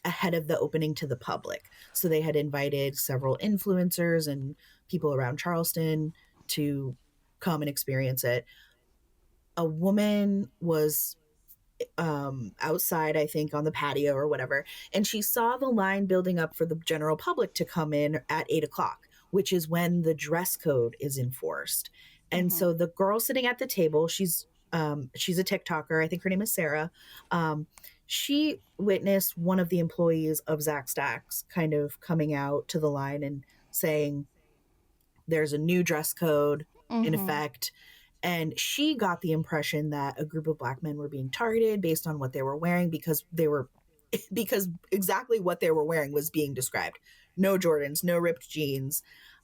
A: ahead of the opening to the public. So they had invited several influencers and people around Charleston to come and experience it. A woman was outside, I think on the patio or whatever, and she saw the line building up for the general public to come in at 8:00, which is when the dress code is enforced. And so the girl sitting at the table, she's a TikToker. I think her name is Sarah. She witnessed one of the employees of Zach Stacks kind of coming out to the line and saying, there's a new dress code in effect. And she got the impression that a group of Black men were being targeted based on what they were wearing, because exactly what they were wearing was being described. No Jordans, no ripped jeans.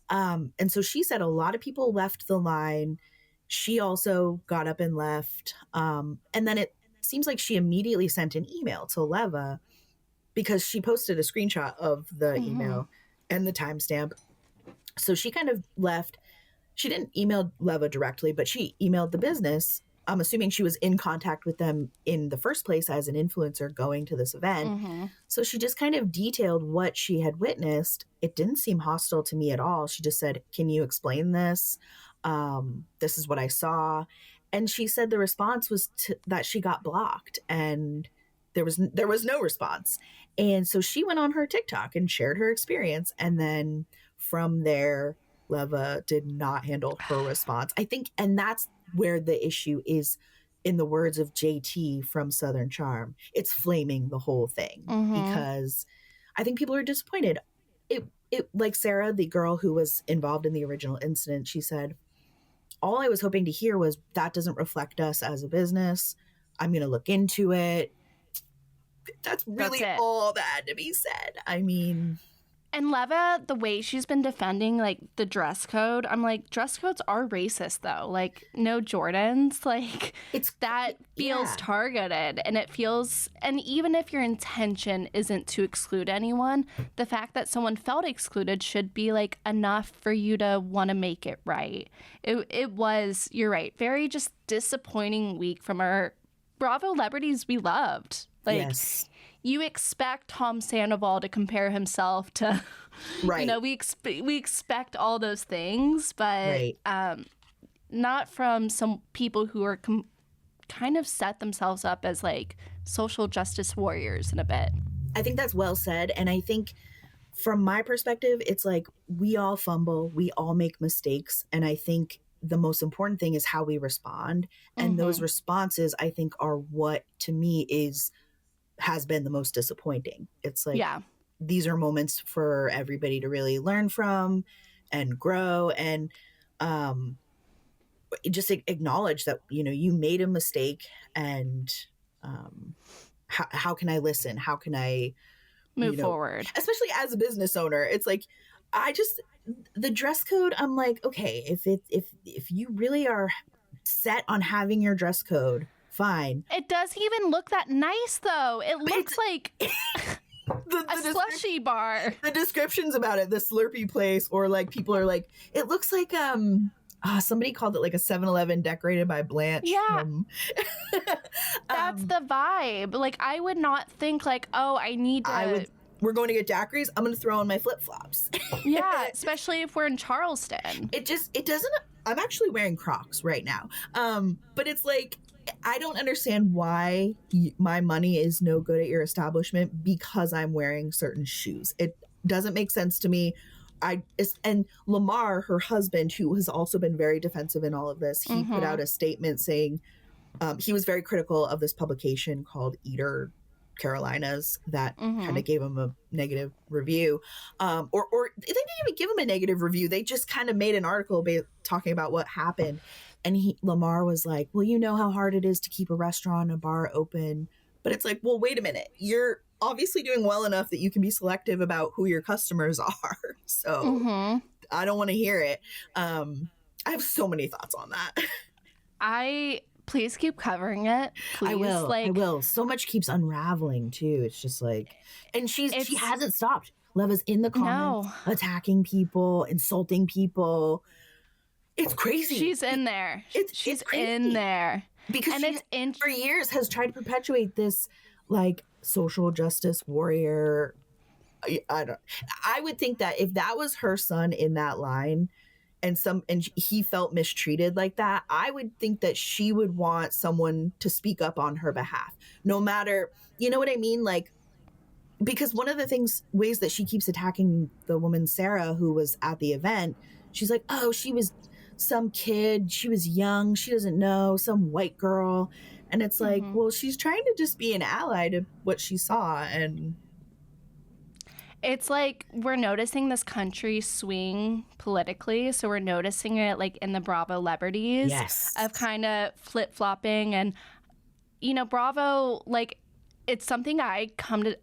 A: And so she said a lot of people left the line. She also got up and left. And then it seems like she immediately sent an email to Leva, because she posted a screenshot of the email and the timestamp. So she kind of left. She didn't email Leva directly, but she emailed the business. I'm assuming she was in contact with them in the first place as an influencer going to this event.
B: Mm-hmm.
A: So she just kind of detailed what she had witnessed. It didn't seem hostile to me at all. She just said, "Can you explain this? This is what I saw." And she said the response was that she got blocked, and there was no response. And so she went on her TikTok and shared her experience. And then from there, Leva did not handle her response. I think, and that's where the issue is, in the words of JT from Southern Charm. It's flaming the whole thing
B: Mm-hmm.
A: because I think people are disappointed. It like Sarah, the girl who was involved in the original incident, she said, all I was hoping to hear was that doesn't reflect us as a business. I'm going to look into it. That's really all that had to be said. I mean,
B: and Leva, the way she's been defending like the dress code, I'm like, dress codes are racist though. Like, no Jordans, like that feels targeted, and it feels, and even if your intention isn't to exclude anyone, the fact that someone felt excluded should be like enough for you to want to make it right. It was, you're right, very just disappointing week from our Bravo celebrities we loved. Like, yes. You expect Tom Sandoval to compare himself to, right. You know, we expect all those things, but right. Not from some people who are kind of set themselves up as like social justice warriors in a bit.
A: I think that's well said. And I think from my perspective, it's like we all fumble, we all make mistakes. And I think the most important thing is how we respond. And mm-hmm. those responses, I think, are what to me has been the most disappointing. It's like, these are moments for everybody to really learn from and grow and just acknowledge that, you know, you made a mistake and how can I listen? How can I
B: move forward?
A: Especially as a business owner, it's like, the dress code, I'm like, okay, if you really are set on having your dress code, fine.
B: It doesn't even look that nice, though. It looks like a slushy bar.
A: The descriptions about it, the Slurpee place, or like people are like, it looks like somebody called it like a 7-Eleven decorated by Blanche.
B: Yeah. That's the vibe. Like, I would not think like, oh, I need to...
A: We're going to get daiquiris. I'm going to throw on my flip-flops.
B: Yeah, especially if we're in Charleston.
A: It doesn't... I'm actually wearing Crocs right now. But it's like, I don't understand why my money is no good at your establishment because I'm wearing certain shoes. It doesn't make sense to me. And Lamar, her husband, who has also been very defensive in all of this, he mm-hmm. put out a statement saying he was very critical of this publication called Eater Carolinas that mm-hmm. kind of gave him a negative review, or they didn't even give him a negative review. They just kind of made an article talking about what happened. And Lamar was like, well, you know how hard it is to keep a restaurant, a bar open. But it's like, well, wait a minute. You're obviously doing well enough that you can be selective about who your customers are. So mm-hmm. I don't want to hear it. I have so many thoughts on that.
B: Please keep covering it. Please.
A: I will. So much keeps unraveling too. It's just like, and she hasn't stopped. Leva's in the comments, attacking people, insulting people. It's crazy.
B: She's in there. She's
A: crazy.
B: In there.
A: Because for years has tried to perpetuate this like social justice warrior. I would think that if that was her son in that line and he felt mistreated like that, I would think that she would want someone to speak up on her behalf. No matter, you know what I mean? Like, because one of the ways that she keeps attacking the woman, Sarah, who was at the event, she's like, oh, she was some kid, she was young, she doesn't know, some white girl. And it's like, mm-hmm. well, she's trying to just be an ally to what she saw. And
B: it's like we're noticing this country swing politically. So we're noticing it like in the Bravo celebrities of kind of flip-flopping. And, you know, Bravo, like, it's something I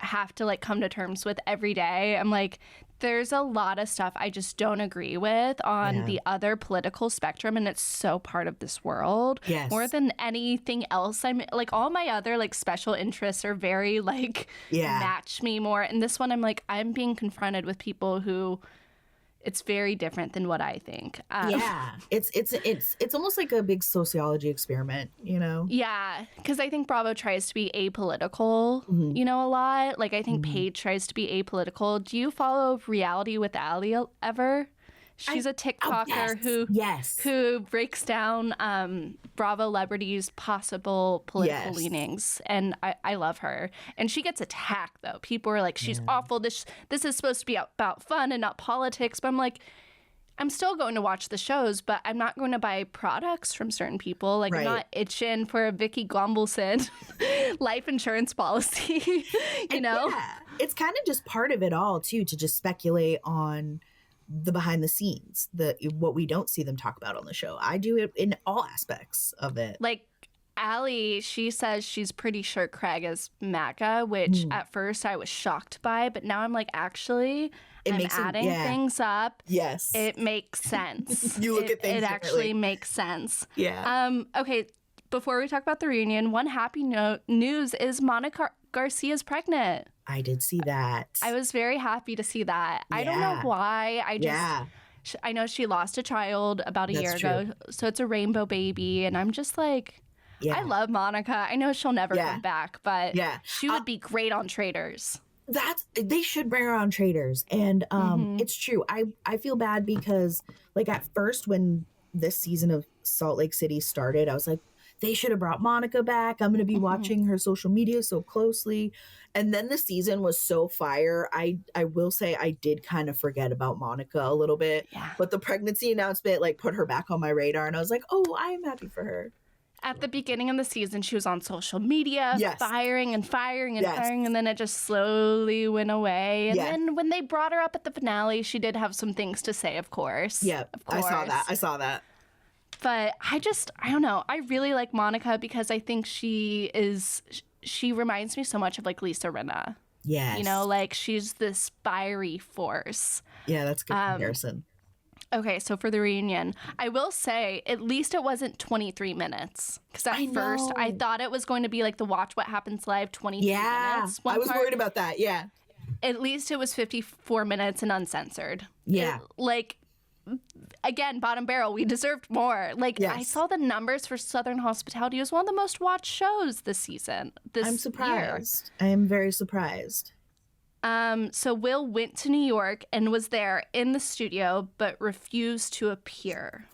B: have to come to terms with every day. I'm like, there's a lot of stuff I just don't agree with on the other political spectrum, and it's so part of this world.
A: Yes.
B: More than anything else, I'm like, all my other like special interests are very like match me more. And this one, I'm like, I'm being confronted with people who it's very different than what I think.
A: Yeah, it's almost like a big sociology experiment, you know?
B: Yeah, because I think Bravo tries to be apolitical,
A: Mhm.
B: you know, a lot. Like, I think
A: Mhm.
B: Paige tries to be apolitical. Do you follow Reality with Ally ever? She's a
A: Oh, yes,
B: TikToker
A: yes,
B: who breaks down Bravo celebrities' possible political
A: yes.
B: leanings, and I love her. And she gets attacked though. People are like, she's awful. This is supposed to be about fun and not politics. But I'm like, I'm still going to watch the shows, but I'm not going to buy products from certain people. Like, I'm
A: Right.
B: not itching for a Vicky Gombelson life insurance policy, you know?
A: Yeah, it's kind of just part of it all too, to just speculate on the behind the scenes, what we don't see them talk about on the show. I do it in all aspects of it.
B: Like, Allie, she says she's pretty sure Craig is MAGA, which at first I was shocked by, but now I'm like, actually, I'm adding things up.
A: Yes.
B: It makes sense.
A: You look at things
B: It actually
A: differently.
B: makes sense.
A: Yeah.
B: Okay, before we talk about the reunion, one happy news is Monica Garcia's pregnant.
A: I did see that.
B: I was very happy to see that. I don't know
A: Yeah.
B: why. I know she lost a child about a year ago, so it's a rainbow baby, and I'm just like,
A: Yeah.
B: I love Monica. I know she'll never
A: Yeah.
B: come back, but
A: Yeah.
B: she would be great on Traitors.
A: They should bring her on Traitors. And it's true. I feel bad because, like, at first when this season of Salt Lake City started, I was like, they should have brought Monica back. I'm going to be watching her social media so closely. And then the season was so fire. I will say I did kind of forget about Monica a little bit.
B: Yeah.
A: But the pregnancy announcement, like, put her back on my radar. And I was like, oh, I'm happy for her.
B: At the beginning of the season, she was on social media,
A: Yes.
B: firing and firing and
A: Yes.
B: firing, and then it just slowly went away. And
A: Yeah.
B: then when they brought her up at the finale, she did have some things to say, of course.
A: Yeah,
B: of course.
A: I saw that.
B: But I don't know. I really like Monica because I think she reminds me so much of, like, Lisa Rinna.
A: Yes.
B: You know, like, she's this fiery force.
A: Yeah, that's a good comparison.
B: Okay, so for the reunion, I will say at least it wasn't 23 minutes. Because at first I thought it was going to be like the Watch What Happens Live 23 minutes.
A: I was worried about that. Yeah.
B: At least it was 54 minutes and uncensored.
A: Yeah.
B: Again, bottom barrel, we deserved more. Like,
A: Yes.
B: I saw the numbers for Southern Hospitality. It was one of the most watched shows this season.
A: I'm surprised. I am very surprised.
B: So Will went to New York and was there in the studio, but refused to appear.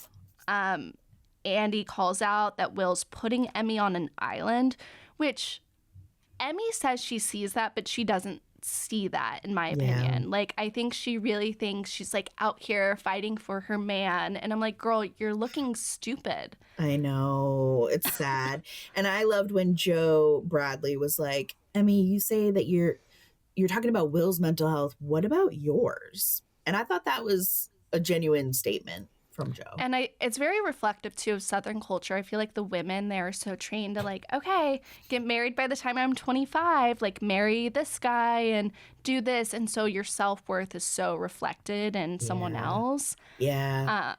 B: Andy calls out that Will's putting Emmy on an island, which Emmy says she sees that, but she doesn't see that, in my opinion. Like, I think she really thinks she's, like, out here fighting for her man. And I'm like, girl, you're looking stupid.
A: I know. It's sad. And I loved when Joe Bradley was like, Emmy, you say that you're talking about Will's mental health. What about yours? And I thought that was a genuine statement from Joe.
B: And it's very reflective, too, of Southern culture. I feel like the women there are so trained to, like, okay, get married by the time I'm 25, like, marry this guy and do this. And so your self-worth is so reflected in someone else.
A: Yeah.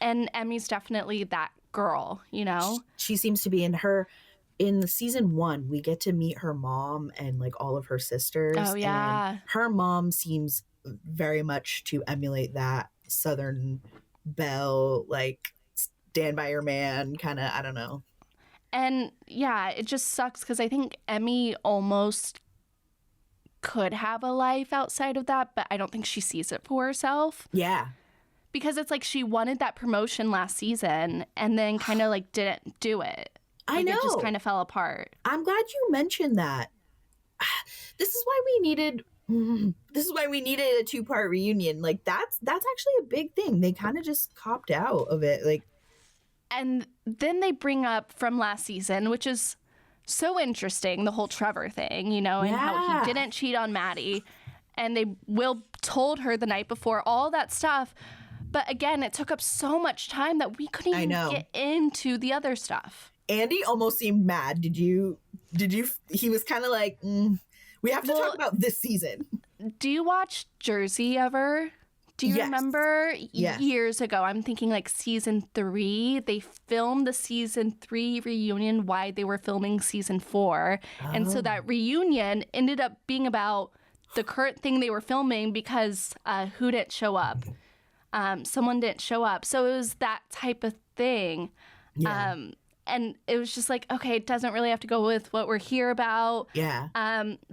B: And Emmy's definitely that girl, you know?
A: She seems to be in the season 1, we get to meet her mom and, like, all of her sisters.
B: Oh, yeah.
A: And her mom seems very much to emulate that Southern belle, like, stand by your man kind of, I don't know.
B: And yeah, it just sucks because I think Emmy almost could have a life outside of that, but I don't think she sees it for herself.
A: Yeah.
B: Because it's like she wanted that promotion last season and then kind of, like, didn't do it.
A: I
B: Like,
A: know.
B: It just kind of fell apart.
A: I'm glad you mentioned that. This is why we needed a 2-part reunion. Like, that's actually a big thing. They kind of just copped out of it. Like,
B: And then they bring up from last season, which is so interesting, the whole Trevor thing, you know, and how he didn't cheat on Maddie. And Will told her the night before, all that stuff. But again, it took up so much time that we couldn't even get into the other stuff.
A: Andy almost seemed mad. Did you? He was kind of like, we have to talk about this season.
B: Do you watch Jersey ever? Do you remember years ago? I'm thinking like season 3. They filmed the season 3 reunion while they were filming season 4. And so that reunion ended up being about the current thing they were filming because who didn't show up? someone didn't show up. So it was that type of thing.
A: Yeah.
B: And it was just like, okay, it doesn't really have to go with what we're here about.
A: Yeah.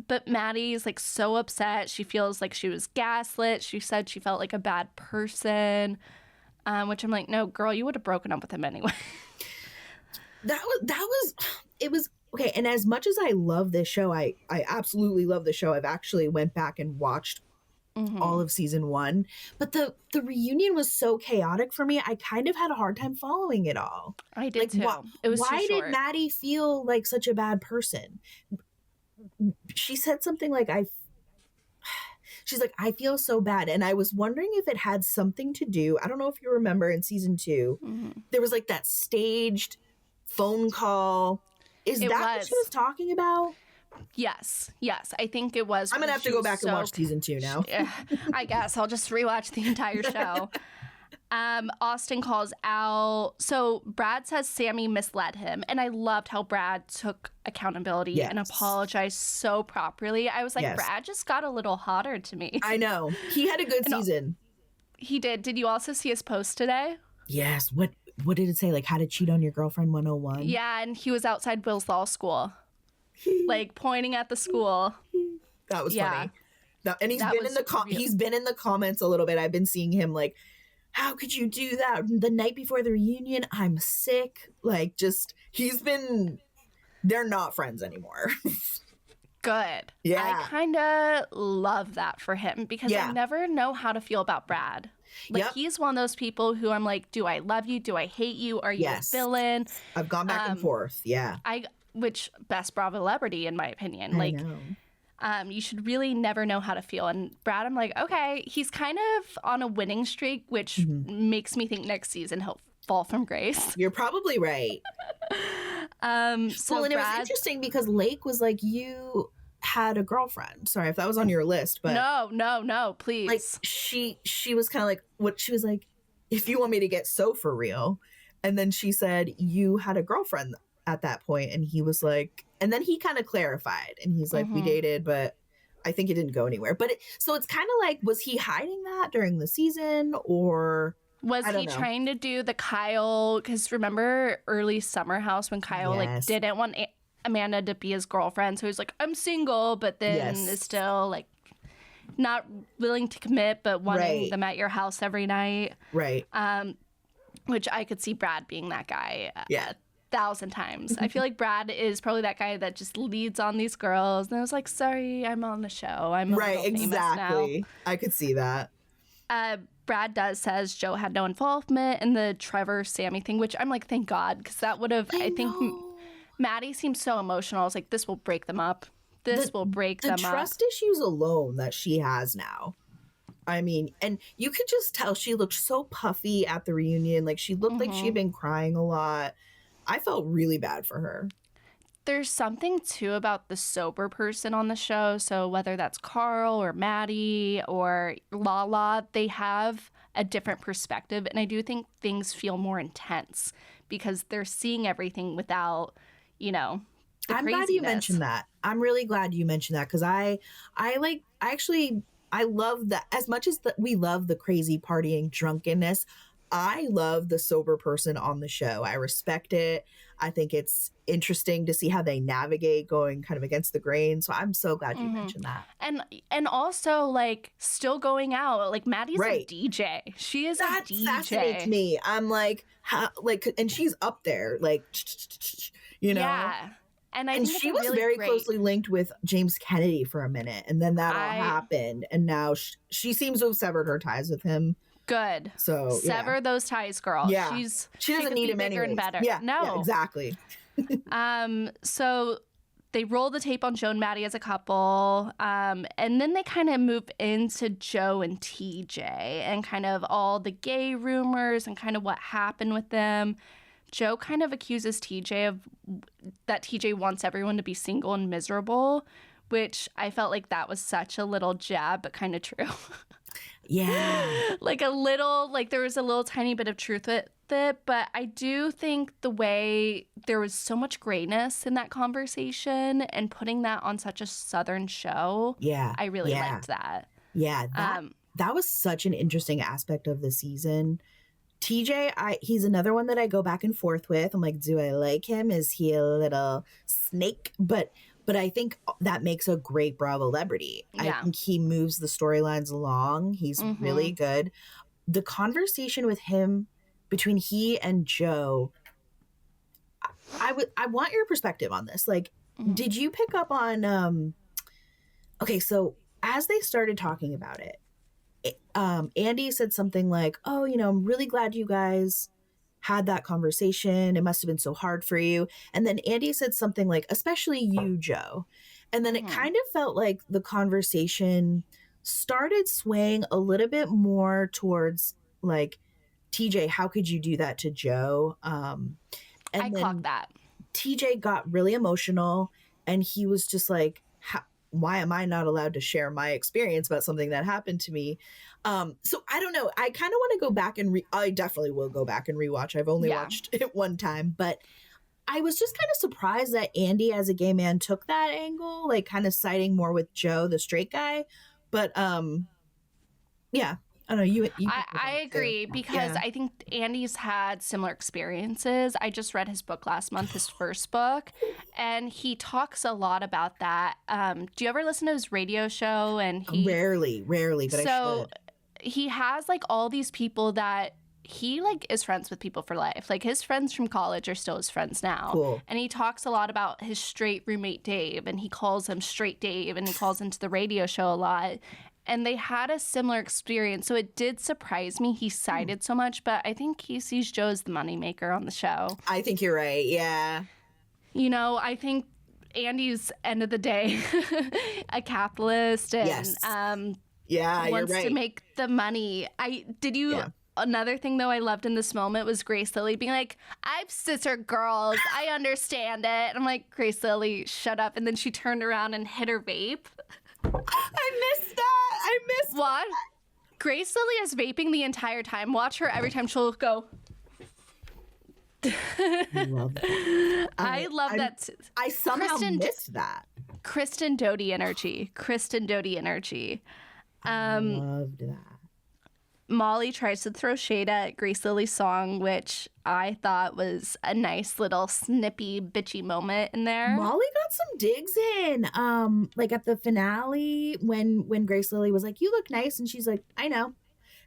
B: But Maddie's like so upset. She feels like she was gaslit. She said she felt like a bad person, which I'm like, no, girl, you would have broken up with him anyway.
A: It was okay. And as much as I love this show, I absolutely love the show. I've actually went back and watched all of season 1, but the reunion was so chaotic for me. I kind of had a hard time following it all.
B: I did too. It was
A: why
B: too short.
A: did Maddie feel like such a bad person? She said something like, she's like, I feel so bad. And I was wondering if it had something to do. I don't know if you remember in season 2, there was like that staged phone call. Is that what she was talking about?
B: Yes. I think it was.
A: I'm going to have to go back and watch season 2 now.
B: I guess I'll just rewatch the entire show. Austin calls out. So Brad says Sammy misled him. And I loved how Brad took accountability and apologized so properly. I was like, Brad just got a little hotter to me.
A: I know. He had a good season.
B: He did. Did you also see his post today?
A: Yes. What did it say? Like, how to cheat on your girlfriend 101?
B: Yeah. And he was outside Will's law school. Like pointing at the school.
A: That was funny. And he's been in the comments a little bit. I've been seeing him like, how could you do that the night before the reunion? I'm sick. Like, just they're not friends anymore.
B: Good.
A: Yeah.
B: I kind of love that for him because I never know how to feel about Brad. Like, he's one of those people who I'm like, do I love you? Do I hate you? Are you a villain?
A: I've gone back and forth. Yeah.
B: Which best Bravo celebrity, in my opinion.
A: I
B: like,
A: know.
B: You should really never know how to feel. And Brad, I'm like, okay, he's kind of on a winning streak, which makes me think next season he'll fall from grace.
A: You're probably right.
B: And
A: it was interesting because Lake was like, you had a girlfriend. Sorry if that was on your list, but
B: no, please.
A: Like she was kind of like, what she was like, if you want me to get so for real. And then she said, you had a girlfriend at that point, and he was like, and then he kind of clarified, and he's like, we dated, but I think it didn't go anywhere. But so it's kind of like, was he hiding that during the season, or
B: was he trying to do the Kyle? Because remember early Summer House when Kyle like didn't want Amanda to be his girlfriend, so he's like, I'm single, but then is still like not willing to commit, but wanting them at your house every night,
A: right?
B: Which I could see Brad being that guy. 1,000 times. I feel like Brad is probably that guy that just leads on these girls. And I was like, sorry, I'm on the show. I'm right, exactly.
A: Now. I could see that.
B: Brad says Joe had no involvement in the Trevor Sammy thing, which I'm like, thank God, because that would have. I think Maddie seems so emotional. I was like, this will break them up. This will break them up.
A: The trust issues alone that she has now. I mean, and you could just tell she looked so puffy at the reunion. Like, she looked like she'd been crying a lot. I felt really bad for her.
B: There's something, too, about the sober person on the show. So whether that's Carl or Maddie or Lala, they have a different perspective. And I do think things feel more intense because they're seeing everything without, the
A: I'm glad you mentioned that. I'm really glad you mentioned that because I love that as much as we love the crazy partying drunkenness. I love the sober person on the show. I respect it. I think it's interesting to see how they navigate going kind of against the grain. So I'm so glad you mentioned that.
B: And also like still going out. Like Maddie's a DJ. She is a DJ. That fascinates
A: me. I'm like, how, like, and she's up there, like,
B: Yeah. And
A: she was really very closely linked with James Kennedy for a minute. And then that all happened. And now she seems to have severed her ties with him.
B: Good.
A: So
B: sever those ties, girl.
A: Yeah. She doesn't need him
B: bigger
A: anyways.
B: and better.
A: Yeah,
B: no.
A: Yeah, exactly.
B: So they roll the tape on Joe and Maddie as a couple. And then they kind of move into Joe and TJ and kind of all the gay rumors and kind of what happened with them. Joe kind of accuses TJ of that TJ wants everyone to be single and miserable, which I felt like that was such a little jab, but kind of true.
A: Yeah.
B: Like there was a little tiny bit of truth with it, but I do think the way there was so much grayness in that conversation and putting that on such a Southern show, I really liked that.
A: Yeah, that was such an interesting aspect of the season. TJ, he's another one that I go back and forth with. I'm like, do I like him? Is he a little snake? But I think that makes a great Bravo celebrity. I
B: Yeah.
A: think he moves the storylines along. He's really good. The conversation with him between he and Joe, I want your perspective on this. Like, did you pick up on okay, so as they started talking about it, Andy said something like, "Oh, I'm really glad you guys had that conversation. It must have been so hard for you." And then Andy said something like, "Especially you, Joe." And then it kind of felt like the conversation started swaying a little bit more towards like, TJ, how could you do that to Joe? And
B: I clocked
A: then
B: that.
A: TJ got really emotional and he was just like, why am I not allowed to share my experience about something that happened to me? So I don't know. I kind of want to go back and I definitely will go back and rewatch. I've only watched it one time, but I was just kind of surprised that Andy as a gay man took that angle, like kind of siding more with Joe, the straight guy. But yeah, I don't know. You
B: I agree because I think Andy's had similar experiences. I just read his book last month, his first book, and he talks a lot about that. Do you ever listen to his radio show? And
A: rarely, but I should.
B: He has like all these people that he like is friends with people for life. Like his friends from college are still his friends now.
A: Cool.
B: And he talks a lot about his straight roommate Dave, and he calls him Straight Dave, and he calls into the radio show a lot. And they had a similar experience. So it did surprise me he sided so much, but I think he sees Joe as the moneymaker on the show.
A: I think you're right. Yeah.
B: I think Andy's, end of the day, a capitalist and wants to make the money. Another thing, though, I loved in this moment was Grace Lilly being like, I've sister girls. I understand it. And I'm like, Grace Lilly, shut up. And then she turned around and hit her vape.
A: I missed that.
B: What? Grace Lilly is vaping the entire time. Watch her every time she'll go.
A: I love that.
B: I love that.
A: I somehow missed that.
B: Kristen Doty energy.
A: I loved that.
B: Molly tries to throw shade at Grace Lilly's song, which I thought was a nice little snippy, bitchy moment in there.
A: Molly got some digs in, like at the finale when Grace Lilly was like, "You look nice," and she's like, "I know,"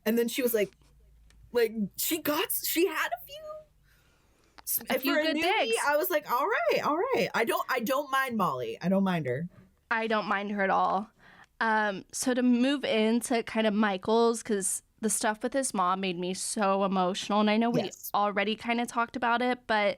A: and then she was like she had a few
B: good digs.
A: I was like, all right. I don't mind Molly. I don't mind her.
B: I don't mind her at all. So to move into kind of Michael's, because the stuff with his mom made me so emotional. And I know we already kind of talked about it, but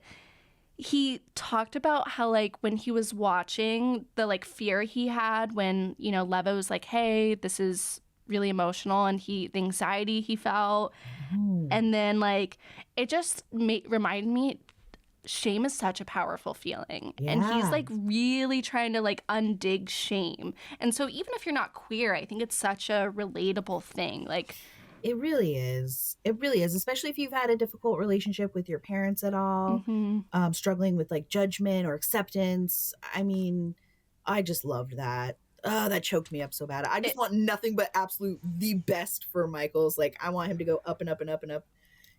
B: he talked about how, like, when he was watching, the, like, fear he had when, Leva was like, hey, this is really emotional, and the anxiety he felt. And then, like, it just reminded me, shame is such a powerful feeling.
A: Yeah.
B: And he's, like, really trying to, like, undig shame. And so even if you're not queer, I think it's such a relatable thing. Like,
A: it really is. It really is, especially if you've had a difficult relationship with your parents at all, struggling with like judgment or acceptance. I mean, I just loved that. Oh, that choked me up so bad. I just want nothing but absolute the best for Michael's. Like, I want him to go up and up and up and up.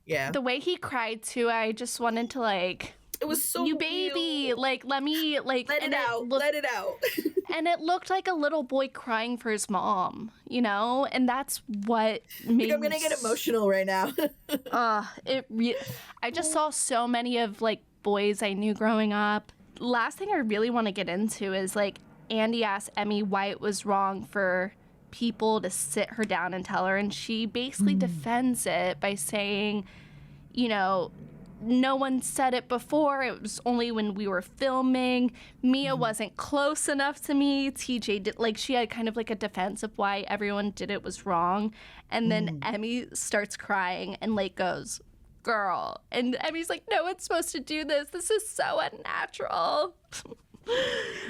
A: Yeah.
B: The way he cried too, I just wanted to like,
A: it was so
B: you baby,
A: real.
B: Like, let me like
A: let it out. Let it out.
B: And it looked like a little boy crying for his mom, and that's what made
A: I'm gonna get emotional right now.
B: I just saw so many of like boys I knew growing up. Last thing I really want to get into is like Andy asked Emmy why it was wrong for people to sit her down and tell her, and she basically defends it by saying, no one said it before. It was only when we were filming. Mia wasn't close enough to me. TJ did, like, she had kind of like a defense of why everyone did it was wrong. And then Emmy starts crying and Lake goes, girl. And Emmy's like, no one's supposed to do this. This is so unnatural.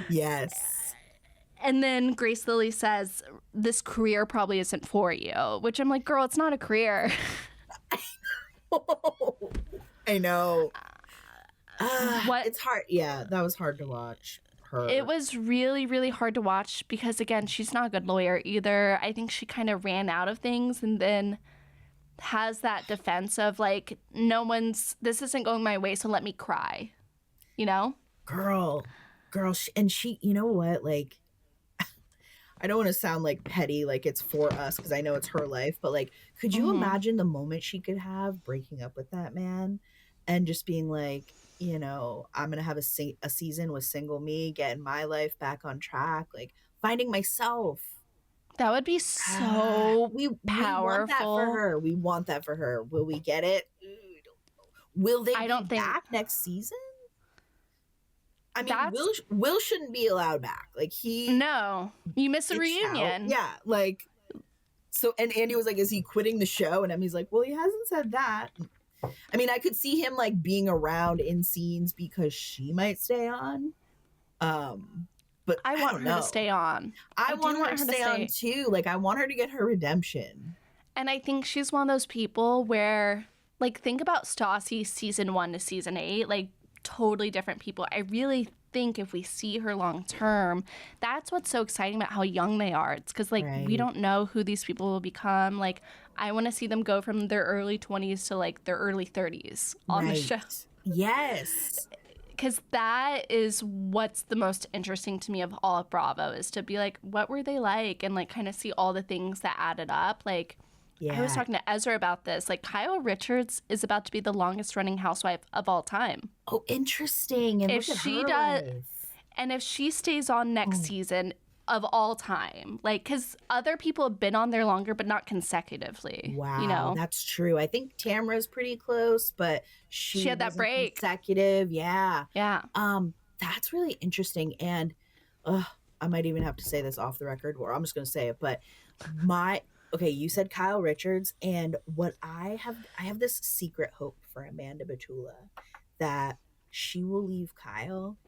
A: Yes.
B: And then Grace Lilly says, this career probably isn't for you, which I'm like, girl, it's not a career.
A: I know.
B: What?
A: It's hard. Yeah, that was hard to watch. her.
B: It was really, really hard to watch because, again, she's not a good lawyer either. I think she kind of ran out of things and then has that defense of like, this isn't going my way, so let me cry, you know?
A: Girl, and she, you know what? Like, I don't want to sound like petty, like it's for us, because I know it's her life, but like, could you imagine the moment she could have breaking up with that man and just being like, you know, I'm going to have a season with single me, getting my life back on track, like finding myself.
B: That would be so
A: we
B: powerful.
A: want that for her. We want that for her. Will we get it? Will they be back next season? I mean, Will shouldn't be allowed back. Like
B: No, you miss a reunion.
A: Out. Yeah, like so. And Andy was like, "Is he quitting the show?" And Emmy's like, "Well, he hasn't said that." I mean, I could see him like being around in scenes because she might stay on. But
B: I want her to stay on.
A: I want her to stay on too. Like, I want her to get her redemption.
B: And I think she's one of those people where, like, think about Stassi season 1 to season 8, like, totally different people. I really think if we see her long term, that's what's so exciting about how young they are. It's because, like, we don't know who these people will become. Like, I want to see them go from their early 20s to, like, their early 30s on the show.
A: Yes.
B: Because that is what's the most interesting to me of all of Bravo, is to be like, what were they like? And like kind of see all the things that added up. Like, I was talking to Ezra about this. Like, Kyle Richards is about to be the longest running housewife of all time.
A: Oh, interesting. And
B: if she does, and if she stays on next season, of all time, like, because other people have been on there longer, but not consecutively.
A: Wow,
B: you know,
A: that's true. I think Tamra's pretty close, but she
B: had that break.
A: Consecutive, yeah.
B: That's
A: really interesting. And I might even have to say this off the record, or I'm just going to say it. But you said Kyle Richards, and what I have this secret hope for Amanda Batula that she will leave Kyle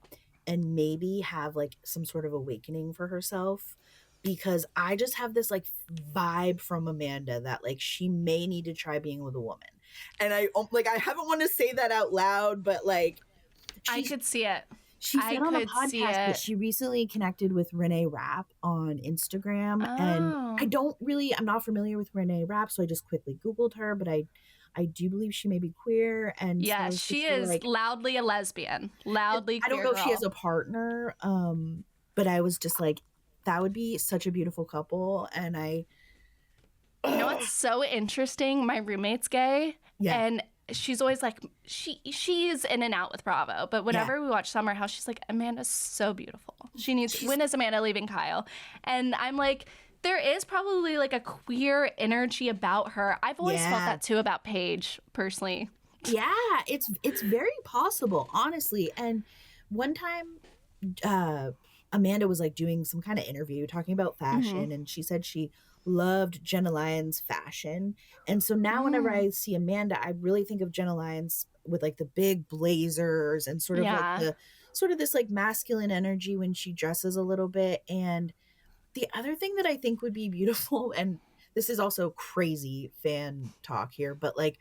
A: and maybe have like some sort of awakening for herself, because I just have this like vibe from Amanda that like she may need to try being with a woman. And I haven't want to say that out loud, but like
B: I could see it.
A: She said on a podcast that she recently connected with Renee Rapp on Instagram. And I'm not familiar with Renee Rapp, so I just quickly Googled her, but I do believe she may be queer. And
B: yeah, so she is like, loudly a lesbian. Loudly queer.
A: I don't know if she has a partner, but I was just like, that would be such a beautiful couple. And
B: you know what's so interesting? My roommate's gay, and she's always like, she's in and out with Bravo, but whenever we watch Summer House, she's like, Amanda's so beautiful. When is Amanda leaving Kyle? And I'm like, there is probably like a queer energy about her. I've always felt that too about Paige, personally.
A: Yeah, it's very possible, honestly. And one time, Amanda was like doing some kind of interview talking about fashion, and she said she loved Jenna Lyons' fashion. And so now whenever I see Amanda, I really think of Jenna Lyons with like the big blazers and sort of like this like masculine energy when she dresses a little bit. And the other thing that I think would be beautiful, and this is also crazy fan talk here, but like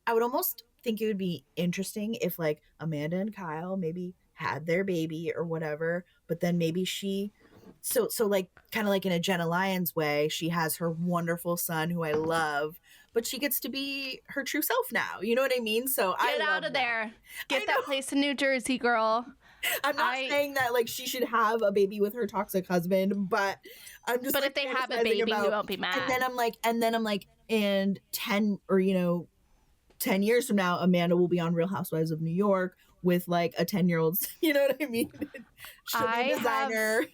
A: I would almost think it would be interesting if like Amanda and Kyle maybe had their baby or whatever, but then maybe so like kind of like in a Jenna Lyons way, she has her wonderful son who I love, but she gets to be her true self now. You know what I mean? So
B: get out of there. Get that place in New Jersey, girl.
A: I'm not saying that like she should have a baby with her toxic husband, but I'm just.
B: But
A: like,
B: if they have a baby, you won't be mad.
A: And then I'm like, and 10 years from now, Amanda will be on Real Housewives of New York with like a 10-year-old. You know what I mean? She'll be a designer.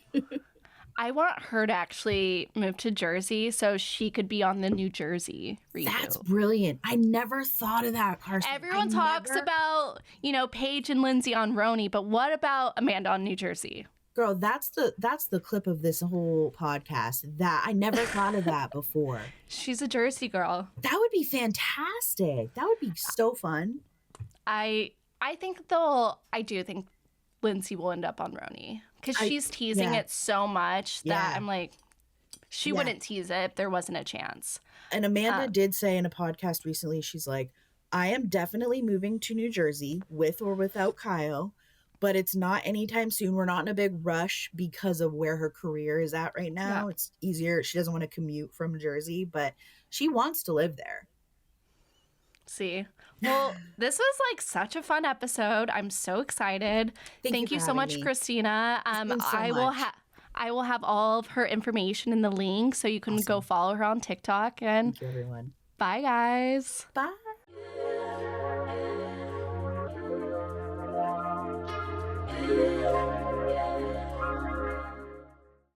B: I want her to actually move to Jersey so she could be on the New Jersey reboot.
A: That's brilliant. I never thought of that, Carson.
B: Everyone talks about, Paige and Lindsay on Roni, but what about Amanda on New Jersey?
A: Girl, that's the clip of this whole podcast. That I never thought of that before.
B: She's a Jersey girl.
A: That would be fantastic. That would be so fun.
B: I do think Lindsay will end up on Roni, because she's teasing it so much that I'm like, she wouldn't tease it if there wasn't a chance.
A: And Amanda did say in a podcast recently, she's like, I am definitely moving to New Jersey with or without Kyle, but it's not anytime soon. We're not in a big rush because of where her career is at right
B: Yeah.
A: now. It's easier. She doesn't want to commute from Jersey, but she wants to live there.
B: See. Well, this was like such a fun episode. I'm so excited.
A: Thank you
B: Thank
A: for
B: you so
A: having
B: much,
A: me.
B: Christina.
A: It's been so much.
B: I will have all of her information in the link so you can go
A: Awesome.
B: follow her on TikTok. And
A: Thank you, everyone.
B: bye, guys.
A: Bye.